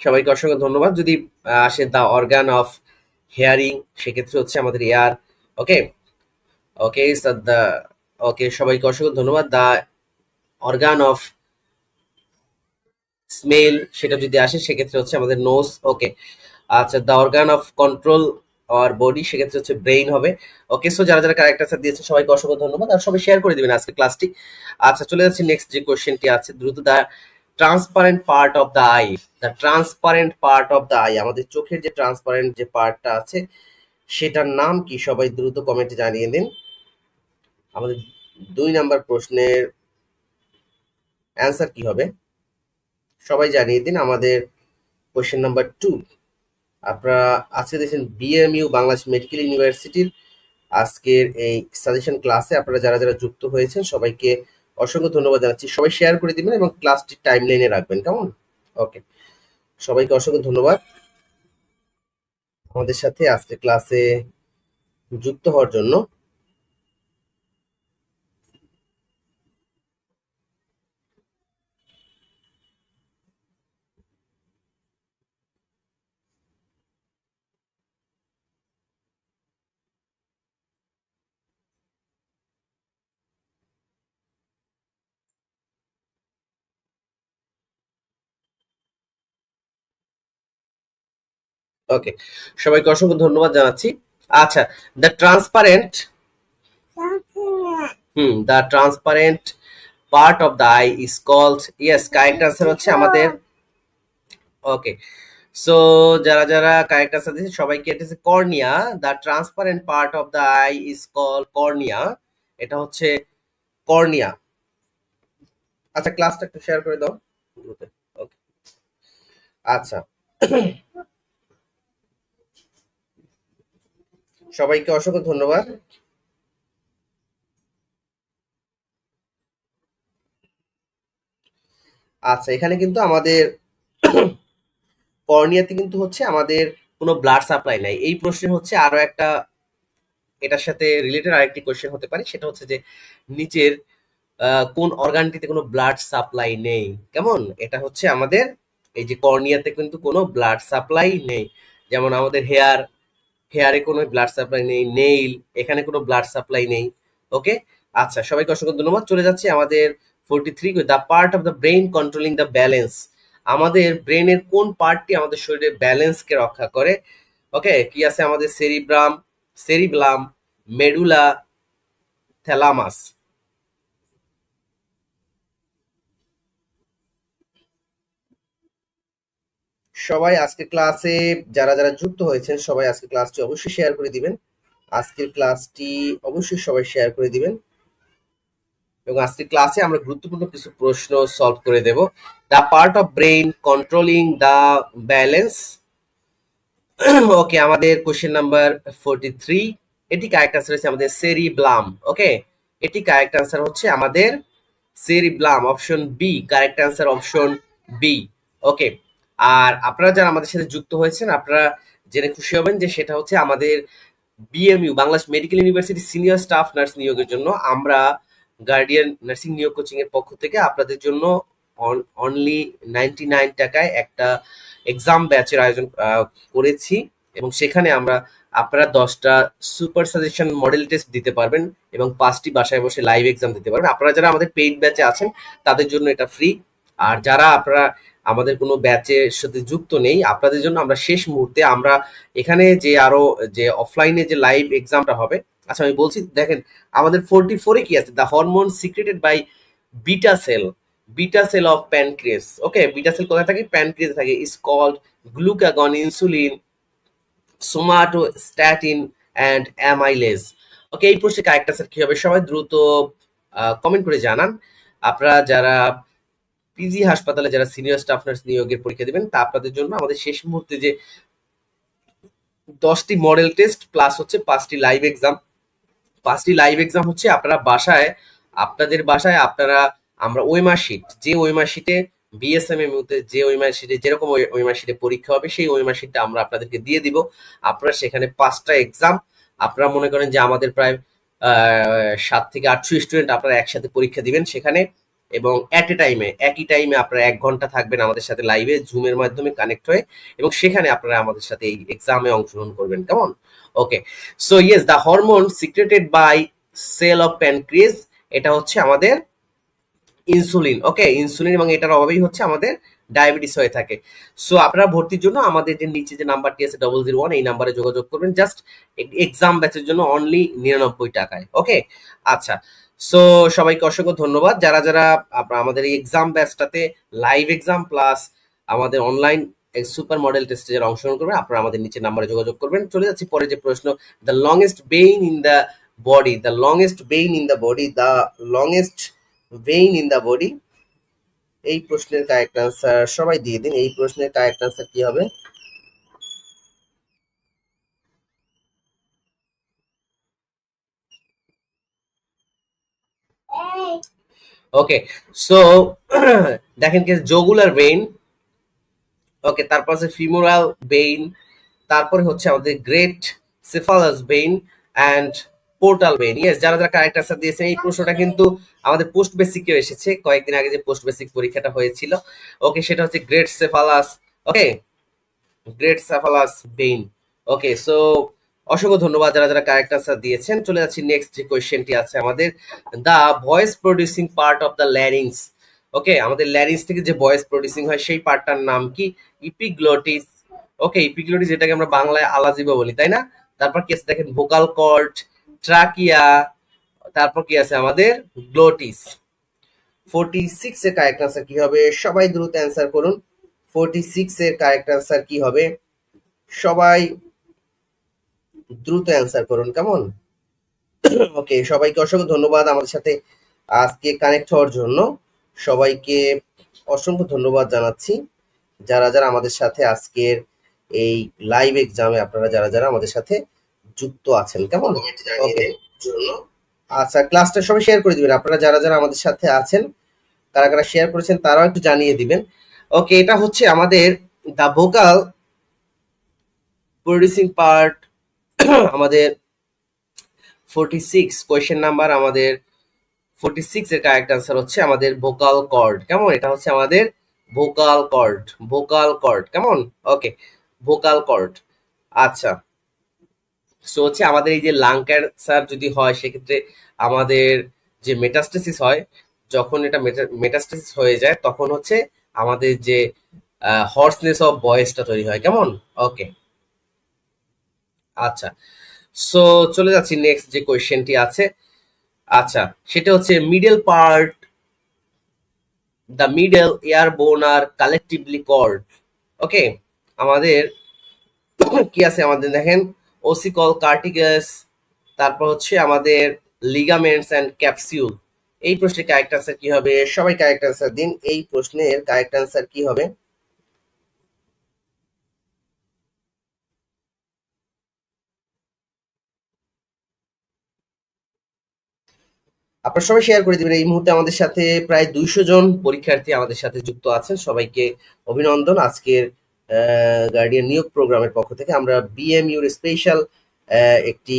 সবাইকে অসংখ্য ধন্যবাদ। যদি আসে দ্য অর্গান অফ হেয়ারিং, সেক্ষেত্রে হচ্ছে আমাদের air. Okay okay sir, the ওকে, সবাইকে অসংখ্য ধন্যবাদ। দ্য অর্গান অফ স্মেল, সেটা যদি আসে সেক্ষেত্রে হচ্ছে আমাদের নোজ। ওকে, আচ্ছা, দ্য অর্গান অফ কন্ট্রোল আর বডি, সেক্ষেত্রে হচ্ছে ব্রেইন হবে। ওকে, সো যারা যারা কারেক্ট আনসার দিয়েছে সবাইকে অসংখ্য ধন্যবাদ, আর সবাই শেয়ার করে দিবেন আজকে ক্লাসটি। আচ্ছা, চলে যাচ্ছি নেক্সট যে কোশ্চেনটি আছে দ্রুত। The transparent part of the eye, the transparent part of the I, আমাদের চোখের যে ট্রান্সপারেন্ট যে পার্টটা আছে সেটার নাম কি? সবাই দ্রুত কমেন্টে জানিয়ে দিন। আমাদের 2 নাম্বার প্রশ্নের অ্যান্সার কি হবে সবাই জানিয়ে দিন। আমাদের কোশ্চেন নাম্বার 2, আপনারা আজকে দেখছেন বিএমইউ বাংলাদেশ মেডিকেল ইউনিভার্সিটির আজকের এই সাজেশন ক্লাসে আপনারা যারা যারা যুক্ত হয়েছেন সবাইকে অসংখ্য ধন্যবাদ জানাচ্ছি। সবাই শেয়ার করে দিবেন এবং ক্লাসটি টাইম লাইনে রাখবেন, কেমন? ওকে, সবাইকে অসংখ্য ধন্যবাদ আমাদের সাথে আজকে ক্লাসে যুক্ত হওয়ার জন্য। ওকে, সবাইকে অসংখ্য ধন্যবাদ জানাচ্ছি। আচ্ছা, the transparent the transparent part of the eye is called, yes, correct answer হচ্ছে আমাদের। ওকে, সো যারা যারা কারেক্ট আনসার দিয়েছে সবাইকে, এটা হচ্ছে cornea. The transparent part of the eye is called cornea, এটা হচ্ছে কর্নিয়া। আচ্ছা, ক্লাসটা একটু শেয়ার করে দাও গ্রুপে। ওকে, আচ্ছা, সবাইকে অসংখ্য ধন্যবাদ। আচ্ছা, এখানে কিন্তু আমাদের কর্নিয়াতে কিন্তু হচ্ছে আমাদের কোনো ব্লাড সাপ্লাই নাই। এই প্রশ্নের হচ্ছে আরো একটা এটার সাথে রিলেটেড আরেকটি কোশ্চেন হতে পারে, সেটা হচ্ছে যে নিচের কোন অর্গানটিতে কোনো ব্লাড সাপ্লাই নেই? কেমন? এটা হচ্ছে আমাদের এই যে কর্নিয়াতে কিন্তু কোনো ব্লাড সাপ্লাই নেই। যেমন আমাদের হেয়ারে কোনো ব্লাড সাপ্লাই নেই, নেইল, এখানে কোনো ব্লাড সাপ্লাই নেই। ওকে, আচ্ছা, সবাইকে অসংখ্য ধন্যবাদ। চলে যাচ্ছে আমাদের 43, the part of the brain controlling the balance, আমাদের ব্রেনের কোন পার্টটি আমাদের শরীরের ব্যালেন্সকে রক্ষা করে? ওকে, কি আছে আমাদের? সেরিব্লাম, মেডুলা, থ্যালামাস। সবাই আজকে ক্লাসে যারা যারা যুক্ত হয়েছেন সবাই আজকে ক্লাসটি অবশ্যই শেয়ার করে দিবেন। আজকের ক্লাসটি অবশ্যই সবাই শেয়ার করে দিবেন এবং আজকের ক্লাসে আমরা গুরুত্বপূর্ণ কিছু প্রশ্ন সলভ করে দেব। The part of brain controlling the balance. Okay, আমাদের কোশ্চেন নাম্বার 43, এটি কারেক্ট আনসার হচ্ছে আমাদের সেরিব্লাম। ওকে, এটি কারেক্ট আনসার হচ্ছে আমাদের cerebellum, option B, correct answer option B. Okay, আর আপনারা যারা আমাদের সাথে যুক্ত হয়েছেন আপনারা জেনে খুশি হবেন যে সেটা হচ্ছে আমাদের BMU Bangladesh medical university senior staff nurse নিয়োগের জন্য আমরা গার্ডিয়ান নার্সিং নিয়োগ কোচিং এর পক্ষ থেকে আপনাদের জন্য অনলি 99 টাকায় একটা এক্সাম ব্যাচের আয়োজন করেছি এবং সেখানে আপনারা 10টা সুপার সাজেশন মডেল টেস্ট দিতে পারবেন এবং 5টি বাসায় বসে লাইভ এক্সাম দিতে পারবেন। আপনারা যারা আমাদের পেইড ব্যাচে আছেন তাদের জন্য এটা ফ্রি, আর যারা আপনারা আমাদের কোনো ব্যাচের সাথে যুক্ত নেই আপনাদের জন্য আমরা শেষ মুহূর্তে আমরা এখানে যে আরো যে অফলাইনে যে লাইভ এক্সামটা হবে। আচ্ছা, আমি বলছি, দেখেন আমাদের 44-এ কি আছে? The hormone secreted by beta cell, beta cell of pancreas. Okay, beta cell কোথায় থাকে? প্যানক্রিয়াসে থাকে। Is called glucagon, insulin, somatostatin and amylase. Okay, এই প্রশ্নের কারেক্ট আনসার কি হবে? সবাই দ্রুত কমেন্ট করে জানান। আপনারা যারা পিজি হাসপাতালে যারা সিনিয়র স্টাফ নার্স নিয়োগের পরীক্ষা দিবেন তা আপনাদের জন্য আমাদের শেষ মুহূর্তে যে 10টি মডেল টেস্ট প্লাস হচ্ছে 5টি লাইভ এক্সাম, 5টি লাইভ এক্সাম হচ্ছে আপনারা বাসায়, আপনাদের বাসায় আপনারা আমরা ওএমআর শিট, যে ওএমআর শিটে বিএসএমএম তে যে ওএমআর শিটে যেরকম ওএমআর শিটে পরীক্ষা হবে সেই ওএমআর শিটটা আমরা আপনাদেরকে দিয়ে দিব। আপনারা সেখানে 5টা এক্সাম, আপনারা মনে করেন যে আমাদের প্রায় 7 থেকে 800 স্টুডেন্ট আপনারা একসাথে পরীক্ষা দিবেন সেখানে, এবং অ্যাট এ টাইমে একই টাইমে আপনারা 1 ঘন্টা থাকবেন আমাদের সাথে লাইভে জুমের মাধ্যমে কানেক্ট হয়ে, এবং সেখানে আপনারা আমাদের সাথে এই এক্সামে অংশগ্রহণ করবেন। কেমন? Okay, so yes, the hormone secreted by cell of pancreas, এটা হচ্ছে আমাদের ইনসুলিন। ওকে, ইনসুলিন, এবং এটার অভাবেই হচ্ছে আমাদের ডায়াবেটিস হয়ে থাকে। সো আপনারা ভর্তির জন্য আমাদের যে নিচে যে নাম্বারটি আছে 001, এই নাম্বারে যোগাযোগ করবেন জাস্ট এক্সাম ব্যাচের জন্য অনলি 99 টাকায়। ওকে, আচ্ছা, সো সবাইকে অসংখ্য ধন্যবাদ। যারা যারা আমাদের এই এক্সাম ব্যাচটাতে লাইভ এক্সাম প্লাস আমাদের অনলাইন সুপার মডেল টেস্টে যারা অংশগ্রহণ করবেন, আপনারা আমাদের নিচে নাম্বারে যোগাযোগ করবেন। চলে যাচ্ছি পরে যে প্রশ্ন, the longest Ben in the body, the longest Ben in the body, the longest vein in the body, এই প্রশ্নের কারেক্ট আনসার সবাই দিয়ে দিন। এই প্রশ্নের কারেক্ট আনসার কি হবে? ওকে, সো দেখেন কি জগুলার ভেইন, ওকে, তারপর আছে ফিমোরাল ভেইন, তারপরে হচ্ছে আমাদের great cephalic vein and portal vein. Yes, যারা যারা কারেক্ট আনসার দিয়েছেন, এই প্রশ্নটা কিন্তু আমাদের পোস্ট বেসিকেও এসেছে কয়েকদিন আগে যে পোস্ট বেসিক পরীক্ষাটা হয়েছিল। ওকে, সেটা হচ্ছে গ্রেট সেফালাস, ওকে, গ্রেট সেফালাস ভেইন। ওকে, সো অসংখ্য ধন্যবাদ যারা যারা কারেক্ট আনসার দিয়েছেন। চলে যাচ্ছি নেক্সট যে কোয়েশ্চেনটি আছে আমাদের, the voice producing part of the larynx. Okay, আমাদের ল্যারিংস থেকে যে ভয়েস প্রডিউসিং হয় সেই পার্টটার নাম কি? ইপিগ্লটিস। ওকে, ইপিগ্লটিস, যেটাকে আমরা বাংলায় আলাজিবা বলি, তাই না? তারপর কি আছে দেখেন, ভোকাল কর্ড, ট্রাকিয়া, তারপর কি আছে আমাদের গ্লোটিস। 46 এর কারেক্ট আনসার কি হবে? সবাই দ্রুত অ্যান্সার করুন। 46 এর কারেক্ট আনসার কি হবে? সবাই দ্রুত অ্যান্সার করুন। কেমন? ওকে, সবাইকে অসংখ্য ধন্যবাদ আমাদের সাথে আজকে কানেক্ট হওয়ার জন্য। সবাইকে অসংখ্য ধন্যবাদ জানাচ্ছি যারা যারা আমাদের সাথে আজকের এই লাইভ এক্সামে আপনারা যারা যারা আমাদের সাথে যুক্ত আছেন। কেমন? ওকে, আচ্ছা, ক্লাসটা সবাই শেয়ার করে দিবেন। আপনারা যারা যারা আমাদের সাথে আছেন, কারা কারা শেয়ার করেছেন তারাও একটু জানিয়ে দিবেন। ওকে, এটা হচ্ছে আমাদের দ্য ভোকাল প্রডিউসিং পার্ট, আমাদের 46 কোয়েশ্চেন নাম্বার, আমাদের 46 এর কারেক্ট আনসার হচ্ছে আমাদের ভোকাল কর্ড। কেমন? এটা হচ্ছে আমাদের ভোকাল কর্ড, ভোকাল কর্ড। কেমন? Okay, vocal cord. আচ্ছা, সো হচ্ছে আমাদের এই যে লাং ক্যান্সার যদি হয়, সেক্ষেত্রে আমাদের যে মেটাস্টেসিস হয়, যখন এটা মেটাস্টেসিস হয়ে যায়, তখন হচ্ছে আমাদের যে হর্সনেস অফ ভয়েসটা তৈরি হয়। কেমন? ওকে, আচ্ছা, সো চলে যাচ্ছি নেক্সট যে কোয়েশ্চেনটি আছে। আচ্ছা, সেটা হচ্ছে middle part, the middle air বোন আর কালেকটিভলি কর্ড। ওকে, আমাদের কি আছে? আমাদের দেখেন ওসিকল, কার্টিকাস, তারপর হচ্ছে আমাদের লিগামেন্টস এন্ড ক্যাপসিউল। এই প্রশ্নের কারেক্ট আনসার কি হবে? সবাই কারেক্ট আনসার দিন। এই প্রশ্নের কারেক্ট আনসার কি হবে? আপনারা সবাই শেয়ার করে দিবেন। এই মুহূর্তে আমাদের সাথে প্রায় 200 জন পরীক্ষার্থী আমাদের সাথে যুক্ত আছেন। সবাইকে অভিনন্দন। আজকের গার্ডিয়ান নিয়োগ প্রোগ্রামের পক্ষ থেকে আমরা বিএমইউর স্পেশাল একটি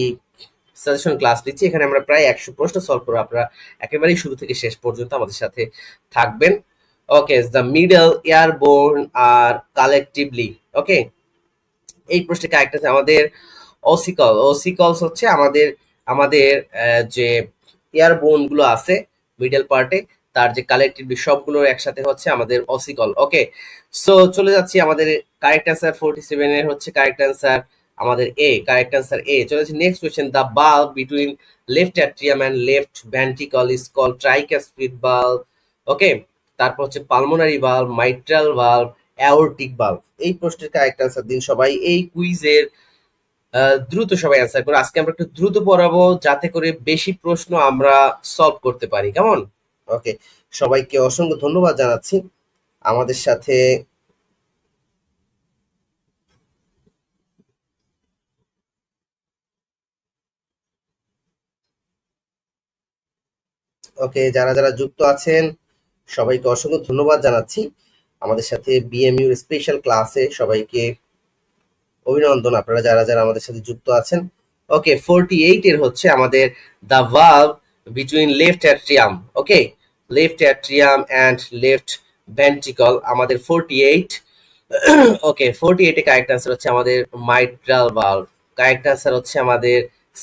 সাজেশন ক্লাস নিচ্ছি। এখানে আমরা প্রায় 100 প্রশ্ন সলভ করব। আপনারা একেবারেই শুরু থেকে শেষ পর্যন্ত আমাদের সাথে থাকবেন। Okay, the middle ear bones are collectively. Okay, এই প্রশ্নে কারেক্ট আছে আমাদের অসিকল। অসিকলস হচ্ছে আমাদের আমাদের যে এয়ার বোন গুলো আছে মিডল পার্টে, তার যে কালেকটিভলি সবগুলোর একসাথে হচ্ছে আমাদের অসিকল। ওকে, সো চলে যাচ্ছি আমাদের কারেক্ট অ্যান্সার 47 এর হচ্ছে কারেক্ট অ্যান্সার আমাদের এ, কারেক্ট অ্যান্সার এ। চলে যাচ্ছি next question, the bulb between left atrium and left ventricle is called tricuspid bulb. ওকে, তারপর হচ্ছে pulmonary bulb, mitral bulb, aortic bulb. এই প্রশ্নের কারেক্ট অ্যান্সার দিন সবাই। এই কুইজের দ্রুত সবাই অ্যান্সার করো। আজকে আমরা একটু দ্রুত পড়াবো যাতে করে বেশি প্রশ্ন আমরা সলভ করতে পারি। কেমন? ওকে, সবাইকে অসংখ্য ধন্যবাদ জানাচ্ছি আমাদের সাথে ওকে, যারা যারা যুক্ত আছেন সবাইকে অসংখ্য ধন্যবাদ জানাচ্ছি আমাদের সাথে বিএমইউর স্পেশাল ক্লাসে। সবাইকে অভিনন্দন আপনারা যারা যারা আমাদের সাথে যুক্ত আছেন। ওকে, 48 এর হচ্ছে আমাদের the valve between left atrium. Okay, left atrium and left ventricle আমাদের 48। ওকে 48 এ কারেক্ট আনসার হচ্ছে আমাদের মাইট্রাল ভালভ। কারেক্ট আনসার হচ্ছে আমাদের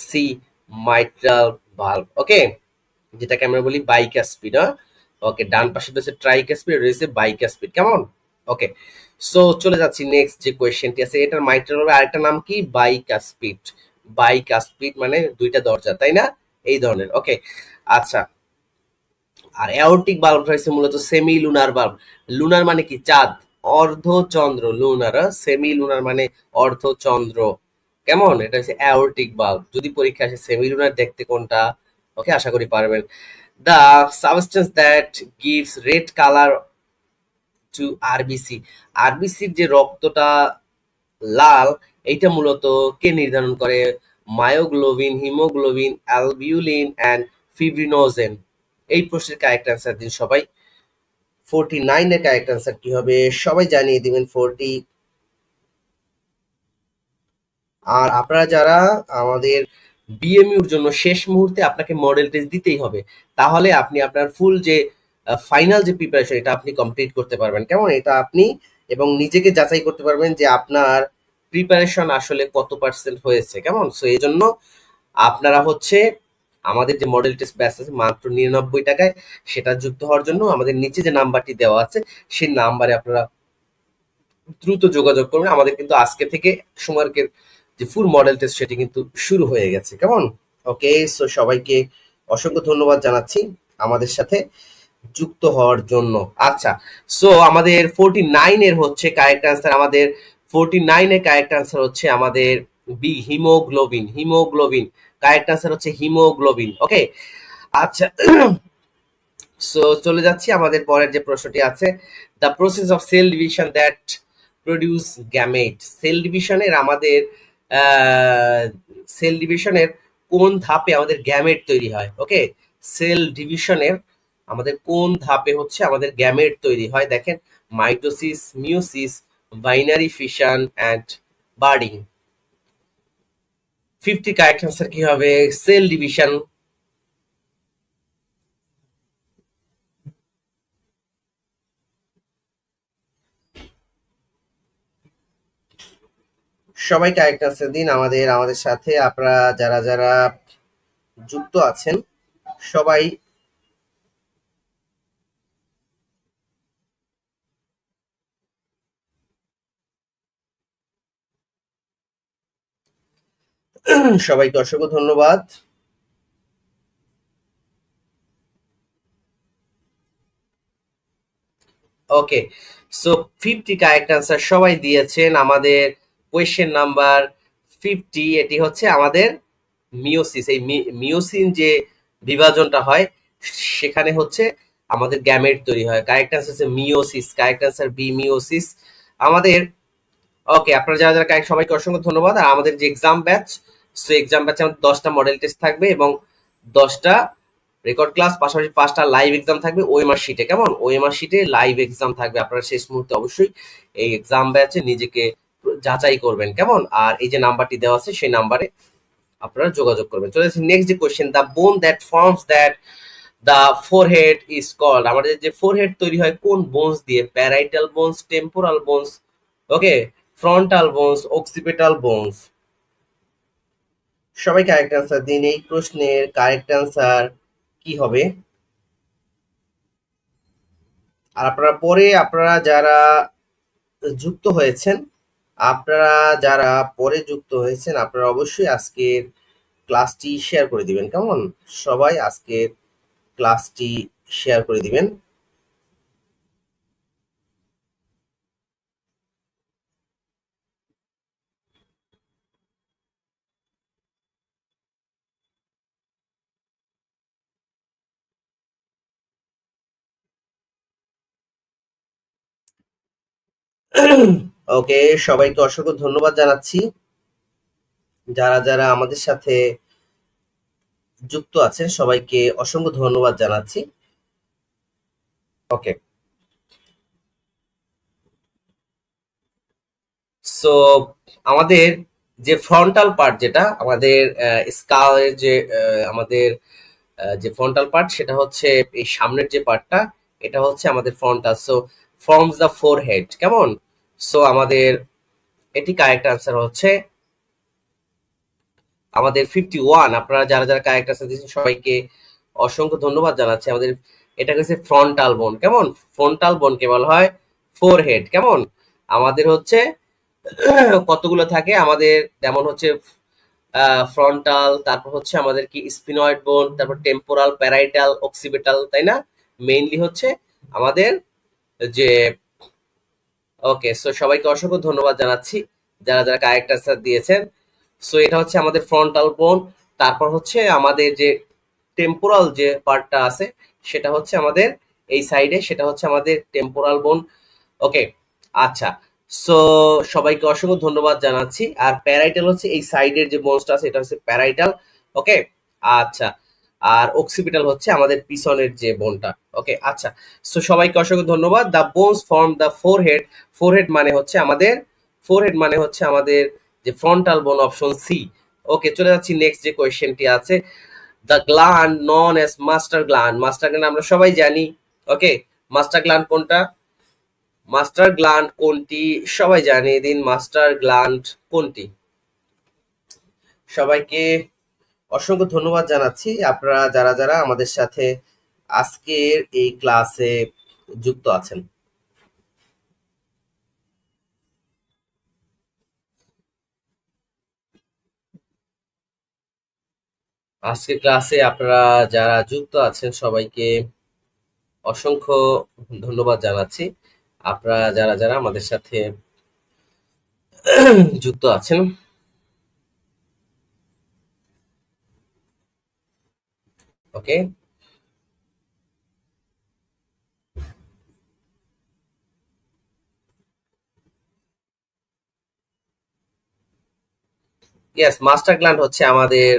সি, মাইট্রাল ভালভ। ওকে, যেটাকে আমরা বলি বাইকাস্পিড। ওকে, ডান পাশে রয়েছে ট্রাইকাস্পিড, রয়েছে বাইকাস্পিড। কেমন? ওকে, সো চলে যাচ্ছি নেক্সট যে কোয়েশ্চেনটি আছে, এটার মাইট্রাল ভালভের আরেকটা নাম কি? বাইকাস্পিড। বাইকাস্পিড মানে দুইটা দরজা, তাই না? এই ধরনের। ওকে, আচ্ছা। আর অ্যাওর্টিক ভালভ হচ্ছে মূলত সেমি লুনার ভালভ। লুনার মানে কি? চাঁদ। অর্ধচন্দ্র লুনার, সেমি লুনার মানে অর্ধচন্দ্র। কেমন? এটা হচ্ছে অ্যাওর্টিক ভালভ। যদি পরীক্ষা আসে সেমি লুনার দেখতে কোনটা, ওকে, আশা করি পারবেন। The substance that gives red colour to RBC. আরবিসির যে রক্তটা লাল, এইটা মূলত কে নির্ধারণ করে? Myoglobin, haemoglobin, albumin and fibrinogen. এই প্রশ্নের কারেক্ট অ্যান্সার দিন সবাই। 49 এর কারেক্ট অ্যান্সার কি হবে সবাই জানিয়ে দিবেন। 40। আর আপনারা যারা আমাদের বিএমইউর জন্য শেষ মুহূর্তে আপনাকে মডেল টেস্ট দিতেই হবে, তাহলে আপনি আপনার ফুল যে ফাইনাল যে প্রিপারেশন এটা আপনি কমপ্লিট করতে পারবেন। কেমন? এটা আপনি এবং নিজেকে যাচাই করতে পারবেন যে আপনার প্রিপারেশন আসলে কত পার্সেন্ট হয়েছে। কেমন? সো এই জন্য আপনারা হচ্ছে আমাদের যে মডেল টেস্ট ব্যাচ আছে মাত্র 99 টাকায়, সেটা যুক্ত হওয়ার জন্য আমাদের নিচে যে নাম্বারটি দেওয়া আছে সেই নাম্বারে আপনারা দ্রুত যোগাযোগ করবেন। আমাদের কিন্তু আজকে থেকে সুমার্কের যে ফুল মডেল টেস্ট সেটি কিন্তু শুরু হয়ে গেছে। কেমন? ওকে, সো সবাইকে অসংখ্য ধন্যবাদ জানাচ্ছি আমাদের সাথে যুক্ত হওয়ার জন্য। আচ্ছা, সো আমাদের 49 এর হচ্ছে কারেক্ট আনসার, আমাদের 49 এর কারেক্ট আনসার হচ্ছে আমাদের B, haemoglobin. Haemoglobin correct answer হচ্ছে হিমোগ্লোবিন। ওকে, আচ্ছা। সো চলে যাচ্ছি আমাদের পরের যে প্রশ্নটি আছে, the process of cell division that produce gamete. Cell ডিভিশনের আমাদের সেল ডিভিশনের কোন ধাপে আমাদের গ্যামেট তৈরি হয়? ওকে, সেল ডিভিশনের আমাদের কোন ধাপে হচ্ছে আমাদের গ্যামেট তৈরি হয়? দেখেন, mitosis, meiosis, binary fission and birding. 50 correct answer কি হবে? Cell division. সবাই কারেক্ট আনসার দিন আমাদের সাথে। আপনারা যারা যারা যুক্ত আছেন সবাই সবাইকে অসংখ্য ধন্যবাদ। ওকে, সো 50 কারেক্ট আনসার সবাই দিয়েছেন। আমাদের কোয়েশ্চেন নাম্বার 50, এটি হচ্ছে আমাদের মিওসিস। এই মিওসিন যে বিভাজনটা হয় সেখানে হচ্ছে আমাদের গ্যামেট তৈরি হয়। কারেক্ট আনসার হচ্ছে meiosis. Correct answer B, meiosis আমাদের। ওকে, আপনারা যারা যারা কারেক্ট সবাইকে অসংখ্য ধন্যবাদ। আর আমাদের যে এক্সাম ব্যাচ, সো এক্সাম ব্যাচে আমাদের 10টা মডেল টেস্ট থাকবে এবং 10টা রেকর্ড ক্লাস, পাশাপাশি 5টা লাইভ এক্সাম থাকবে ওএমআর শিটে। কেমন? ওএমআর শিটে লাইভ এক্সাম থাকবে। আপনারা শেষ মুহূর্তে অবশ্যই এই এক্সাম ব্যাচে নিজেকে যাচাই করবেন। কেমন? আর এই যে নাম্বারটি দেওয়া আছে সেই নাম্বারে আপনারা যোগাযোগ করবেন। চলে যাচ্ছি নেক্সট যে question, the bone that forms that the forehead is called. আমাদের যে ফোরহেড তৈরি হয় কোন বোনস দিয়ে? Parietal bones, temporal bones, okay, frontal bones, occipital bones. সবাই কারেক্ট আনসার দিন। এই প্রশ্নের কারেক্ট আনসার কি হবে? আর আপনারা যারা যুক্ত হয়েছেন, আপনারা যারা পরে যুক্ত হয়েছেন, আপনারা অবশ্যই আজকের ক্লাসটি শেয়ার করে দিবেন। কেমন? সবাই আজকের ক্লাসটি শেয়ার করে দিবেন। ওকে, সবাইকে অসংখ্য ধন্যবাদ জানাচ্ছি যারা যারা আমাদের সাথে যুক্ত আছেন, সবাইকে অসংখ্য ধন্যবাদ জানাচ্ছি। ওকে, সো আমাদের যে ফ্রন্টাল পার্ট, যেটা আমাদের স্কালের যে আমাদের যে ফ্রন্টাল পার্ট সেটা হচ্ছে এই সামনের যে পার্টটা, এটা হচ্ছে আমাদের frontal. So forms the forehead, কেমন? সো আমাদের এটি কারেক্ট আনসার হচ্ছে আমাদের 51। আপনারা যারা যারা কারেক্ট আনসার দিয়েছেন সবাইকে অসংখ্য ধন্যবাদ জানাচ্ছি। আমাদের এটা হচ্ছে ফ্রন্টাল বোন, কেমন? ফ্রন্টাল বোনকে বলা হয় ফোরহেড, কেমন? আমাদের হচ্ছে কতগুলো থাকে আমাদের, যেমন হচ্ছে ফ্রন্টাল, তারপর হচ্ছে আমাদের কি স্পিনয়েড বোন, তারপর টেম্পোরাল, প্যারাইটাল, অক্সিপিটাল, তাই না? মেইনলি হচ্ছে আমাদের যে, ওকে, সো সবাইকে অসংখ্য ধন্যবাদ জানাচ্ছি যারা যারা কারেক্ট আনসার দিয়েছেন। সো এটা হচ্ছে আমাদের ফ্রন্টাল বোন। তারপর হচ্ছে আমাদের যে টেম্পোরাল যে পার্টটা আছে সেটা হচ্ছে আমাদের এই সাইডে, সেটা হচ্ছে আমাদের টেম্পোরাল বোন। ওকে, আচ্ছা। সো সবাইকে অসংখ্য ধন্যবাদ জানাচ্ছি। আর প্যারাইটাল হচ্ছে এই সাইডের যে বোনসটা আছে এটা হচ্ছে প্যারাইটাল। ওকে, আচ্ছা। আর অক্সিপিটাল হচ্ছে আমাদের পিছনের যে বোনটা। ওকে, আচ্ছা। সো সবাইকে অসংখ্য ধন্যবাদ। The bones form the forehead. Forehead মানে হচ্ছে আমাদের, ফোরহেড মানে হচ্ছে আমাদের যে ফ্রন্টাল বোন, অপশন সি। ওকে, চলে যাচ্ছি নেক্সট যে কোয়েশ্চেনটি আছে। The gland non S master gland. Master gland আমরা সবাই জানি। ওকে, মাস্টার গ্ল্যান্ড কোনটা? মাস্টার গ্ল্যান্ড কোনটি সবাই জানিয়ে দিন, মাস্টার গ্ল্যান্ড কোনটি? সবাইকে অসংখ্য ধন্যবাদ জানাচ্ছি আপনারা যারা যারা আমাদের সাথে আজকের এই ক্লাসে যুক্ত আছেন। আজকের ক্লাসে আপনারা যারা যুক্ত আছেন সবাইকে অসংখ্য ধন্যবাদ জানাচ্ছি। আপনারা যারা যারা আমাদের সাথে যুক্ত আছেন। ওকে, ইয়েস, মাস্টার গ্ল্যান্ড হচ্ছে আমাদের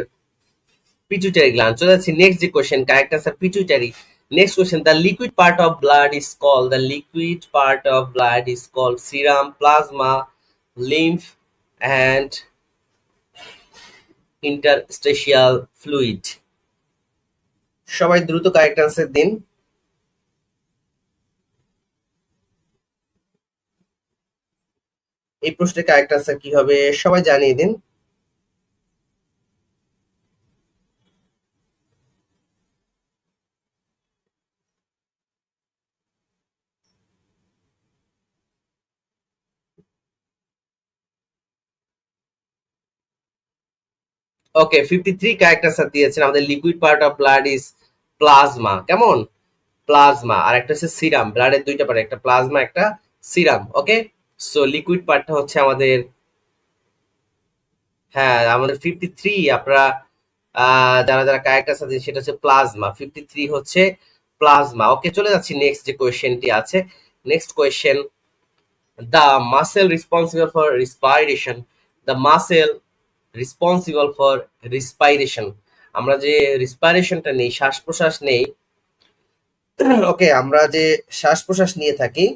পিটুইটারি গ্ল্যান্ড। চলে যাচ্ছি নেক্সট যে question, correct answer pituitary. Next question, the liquid part of blood is called, the liquid part of blood is called serum, plasma, lymph and interstitial fluid. সবাই দ্রুত correct answer দিন। এই প্রশ্নের correct answer কি হবে সবাই জানিয়ে দিন। ওকে, 53 কারেক্ট আনসার দিয়েছেন। আমাদের liquid part of blood is plasma, কেমন? প্লাজমা। আর একটা হচ্ছে সিরাম। ব্লাডের দুইটা পার্ট, একটা প্লাজমা একটা সিরাম। ওকে, সো লিকুইড পার্টটা হচ্ছে আমাদের, হ্যাঁ আমাদের 53। আপনারা যারা যারা কারেক্ট আনসার দিয়েছে সেটা হচ্ছে প্লাজমা। 53 হচ্ছে প্লাজমা। ওকে, চলে যাচ্ছি নেক্সট যে কোয়েশ্চেনটি আছে। Next question, the muscle responsible for রেসপাইরেশন, the muscle responsible for রেসপাইরেশন। আমরা যে রেসপাইরেশনটা নেই, শ্বাস প্রশ্বাস নেই, ওকে, আমরা যে শ্বাস প্রশ্বাস নিয়ে থাকি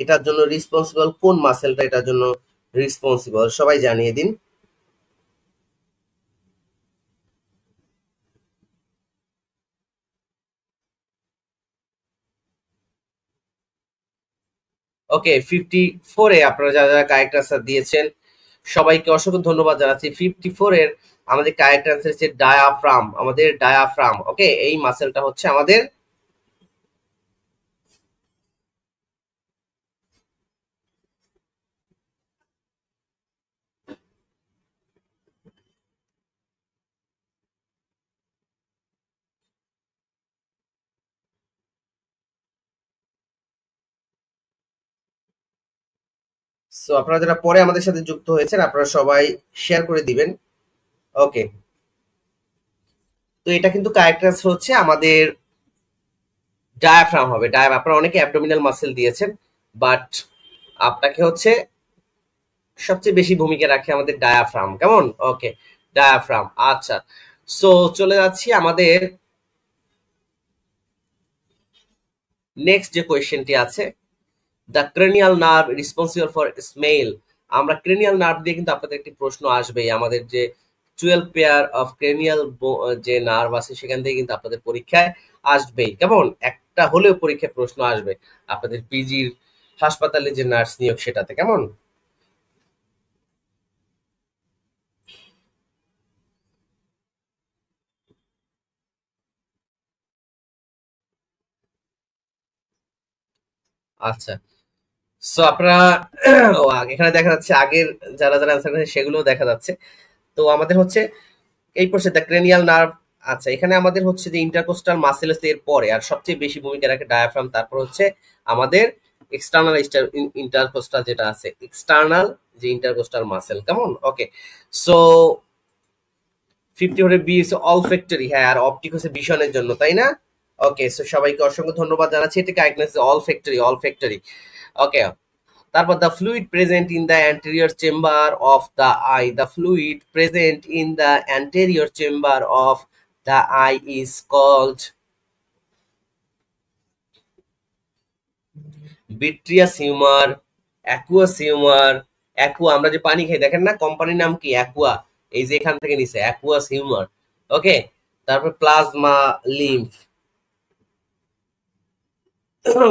এটার জন্য রেসপন্সিবল কোন মাসেলটা এটার জন্য রেসপন্সিবল সবাই জানিয়ে দিন। ওকে, 54 এ আপনারা যারা যারা কারেক্ট আনসার দিয়েছেন সবাইকে অসংখ্য ধন্যবাদ জানাচ্ছি। 54 এর আমাদের কারেক্ট আনসার হচ্ছে ডায়াফ্রাম, আমাদের ডায়াফ্রাম। ওকে, এই মাসেলটা হচ্ছে আমাদের, সো আপনারা যারা পরে আমাদের সাথে যুক্ত হয়েছেন আপনারা সবাই শেয়ার করে দিবেন। ওকে, তো এটা কিন্তু কারেক্ট আনসার হচ্ছে আমাদের ডায়াফ্রাম হবে। আপনারা অনেকে অ্যাবডোমিনাল মাসেল দিয়েছেন, বাট আপনাকে হচ্ছে সবচেয়ে বেশি ভূমিকা রাখে আমাদের ডায়াফ্রাম, কেমন? ওকে, ডায়াফ্রাম। আচ্ছা, সো চলে যাচ্ছি আমাদের নেক্সট যে কোয়েশ্চেনটি আছে। The cranial nerve responsible for smell. আমরা ক্রেনিয়াল নার্ভ দিয়ে কিন্তু আপনাদের একটি প্রশ্ন আসবেই, আমাদের যে 12 পেয়ার অফ ক্রেনিয়াল যে নার্ভ আছে সেখান থেকে কিন্তু আপনাদের পরীক্ষায় আসবেই, কেমন? একটা হলেও পরীক্ষায় প্রশ্ন আসবে আপনাদের পিজির হাসপাতালে যে নার্স নিয়োগ সেটাতে, কেমন? আচ্ছা, সো আপনারা এখানে দেখা যাচ্ছে আগের যারা যারা অ্যান্সার করেছে সেগুলোও দেখা যাচ্ছে। তো আমাদের হচ্ছে এই পড়ছে দ্য ক্রেনিয়াল নার্ভ। আচ্ছা, এখানে আমাদের হচ্ছে যে ইন্টারকোস্টাল মাসেল এর পরে আর সবচেয়ে বেশি ভূমিকা রাখে ডায়াফ্রাম, তারপর হচ্ছে আমাদের এক্সটার্নাল ইন্টারকোস্টাল যেটা আছে, এক্সটার্নাল যে ইন্টারকোস্টাল মাসেল, কেমন? ওকে, সো 50 হলে বি হচ্ছে অলফ্যাক্টরি, হ্যাঁ, আর অপটিক হচ্ছে ভিশনের জন্য, তাই না? ওকে, সো সবাইকে অসংখ্য ধন্যবাদ জানাচ্ছি। এটা কারেক্টনেস অলফ্যাক্টরি, অলফ্যাক্টরি। ওকে, তারপর the fluid present in the anterior chamber of the eye, the fluid present in the anterior chamber of the eye is called vitreous humour, aqueous humour. Aqua, আমরা যে পানি খাই দেখেন না, কোম্পানির নাম কি? অ্যাকুয়া। এই যে এখান থেকে নিছে অ্যাকুয়াস হিউমার। ওকে, তারপর প্লাজমা লিম্ফ।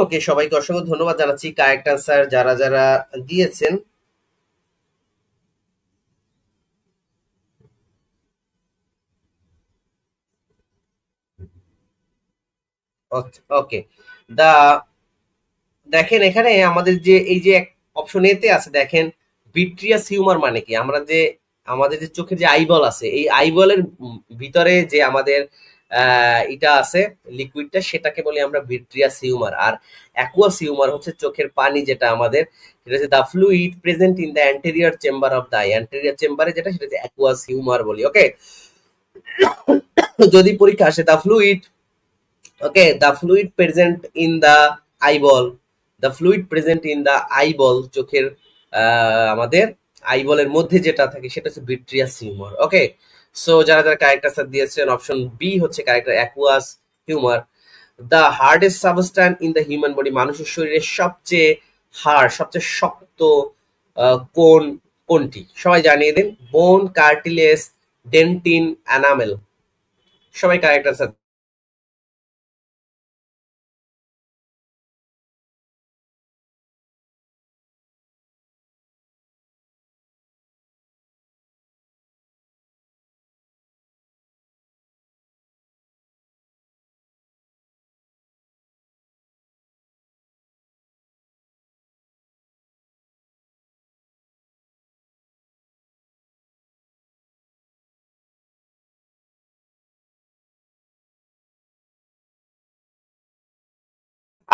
ওকে, সবাইকে অসংখ্য ধন্যবাদ জানাচ্ছি কারেক্ট আনসার যারা যারা দিয়েছেন। ওকে, দা দেখেন এখানে আমাদের যে এই যে অপশন এতে আছে দেখেন ভিট্রিয়াস হিউমার মানে কি, আমরা যে আমাদের যে চোখের যে আইবল আছে এই আইবলের ভিতরে যে আমাদের এটা আছে লিকুইডটা, সেটাকে বলি আমরা ভিট্রিয়াস হিউমার। আর অ্যাকুয়াস হিউমার হচ্ছে চোখের পানি যেটা আমাদের, সেটা হচ্ছে the fluid present in the anterior chamber of the I, anterior চেম্বারে যেটা সেটা হচ্ছে অ্যাকুয়াস হিউমার বলি। ওকে, যদি পরীক্ষা আসে the fluid, okay, the fluid present in the eyeball, the fluid present in the eyeball, চোখের আমাদের আইবলের মধ্যে যেটা থাকে সেটা হচ্ছে ভিট্রিয়াস হিউমার। ওকে, সো যারা যারা কারেক্ট আনসার দিয়েছেন অপশন বি হচ্ছে correct, aqueous humour. The hardest substance in the human body, মানুষের শরীরে সবচেয়ে হার্ড, সবচেয়ে শক্ত কোন কোনটি? সবাই জানিয়ে দিন। বোন, কার্টিলেজ, ডেন্টিন, অ্যানামেল। সবাই কারেক্ট আনসার।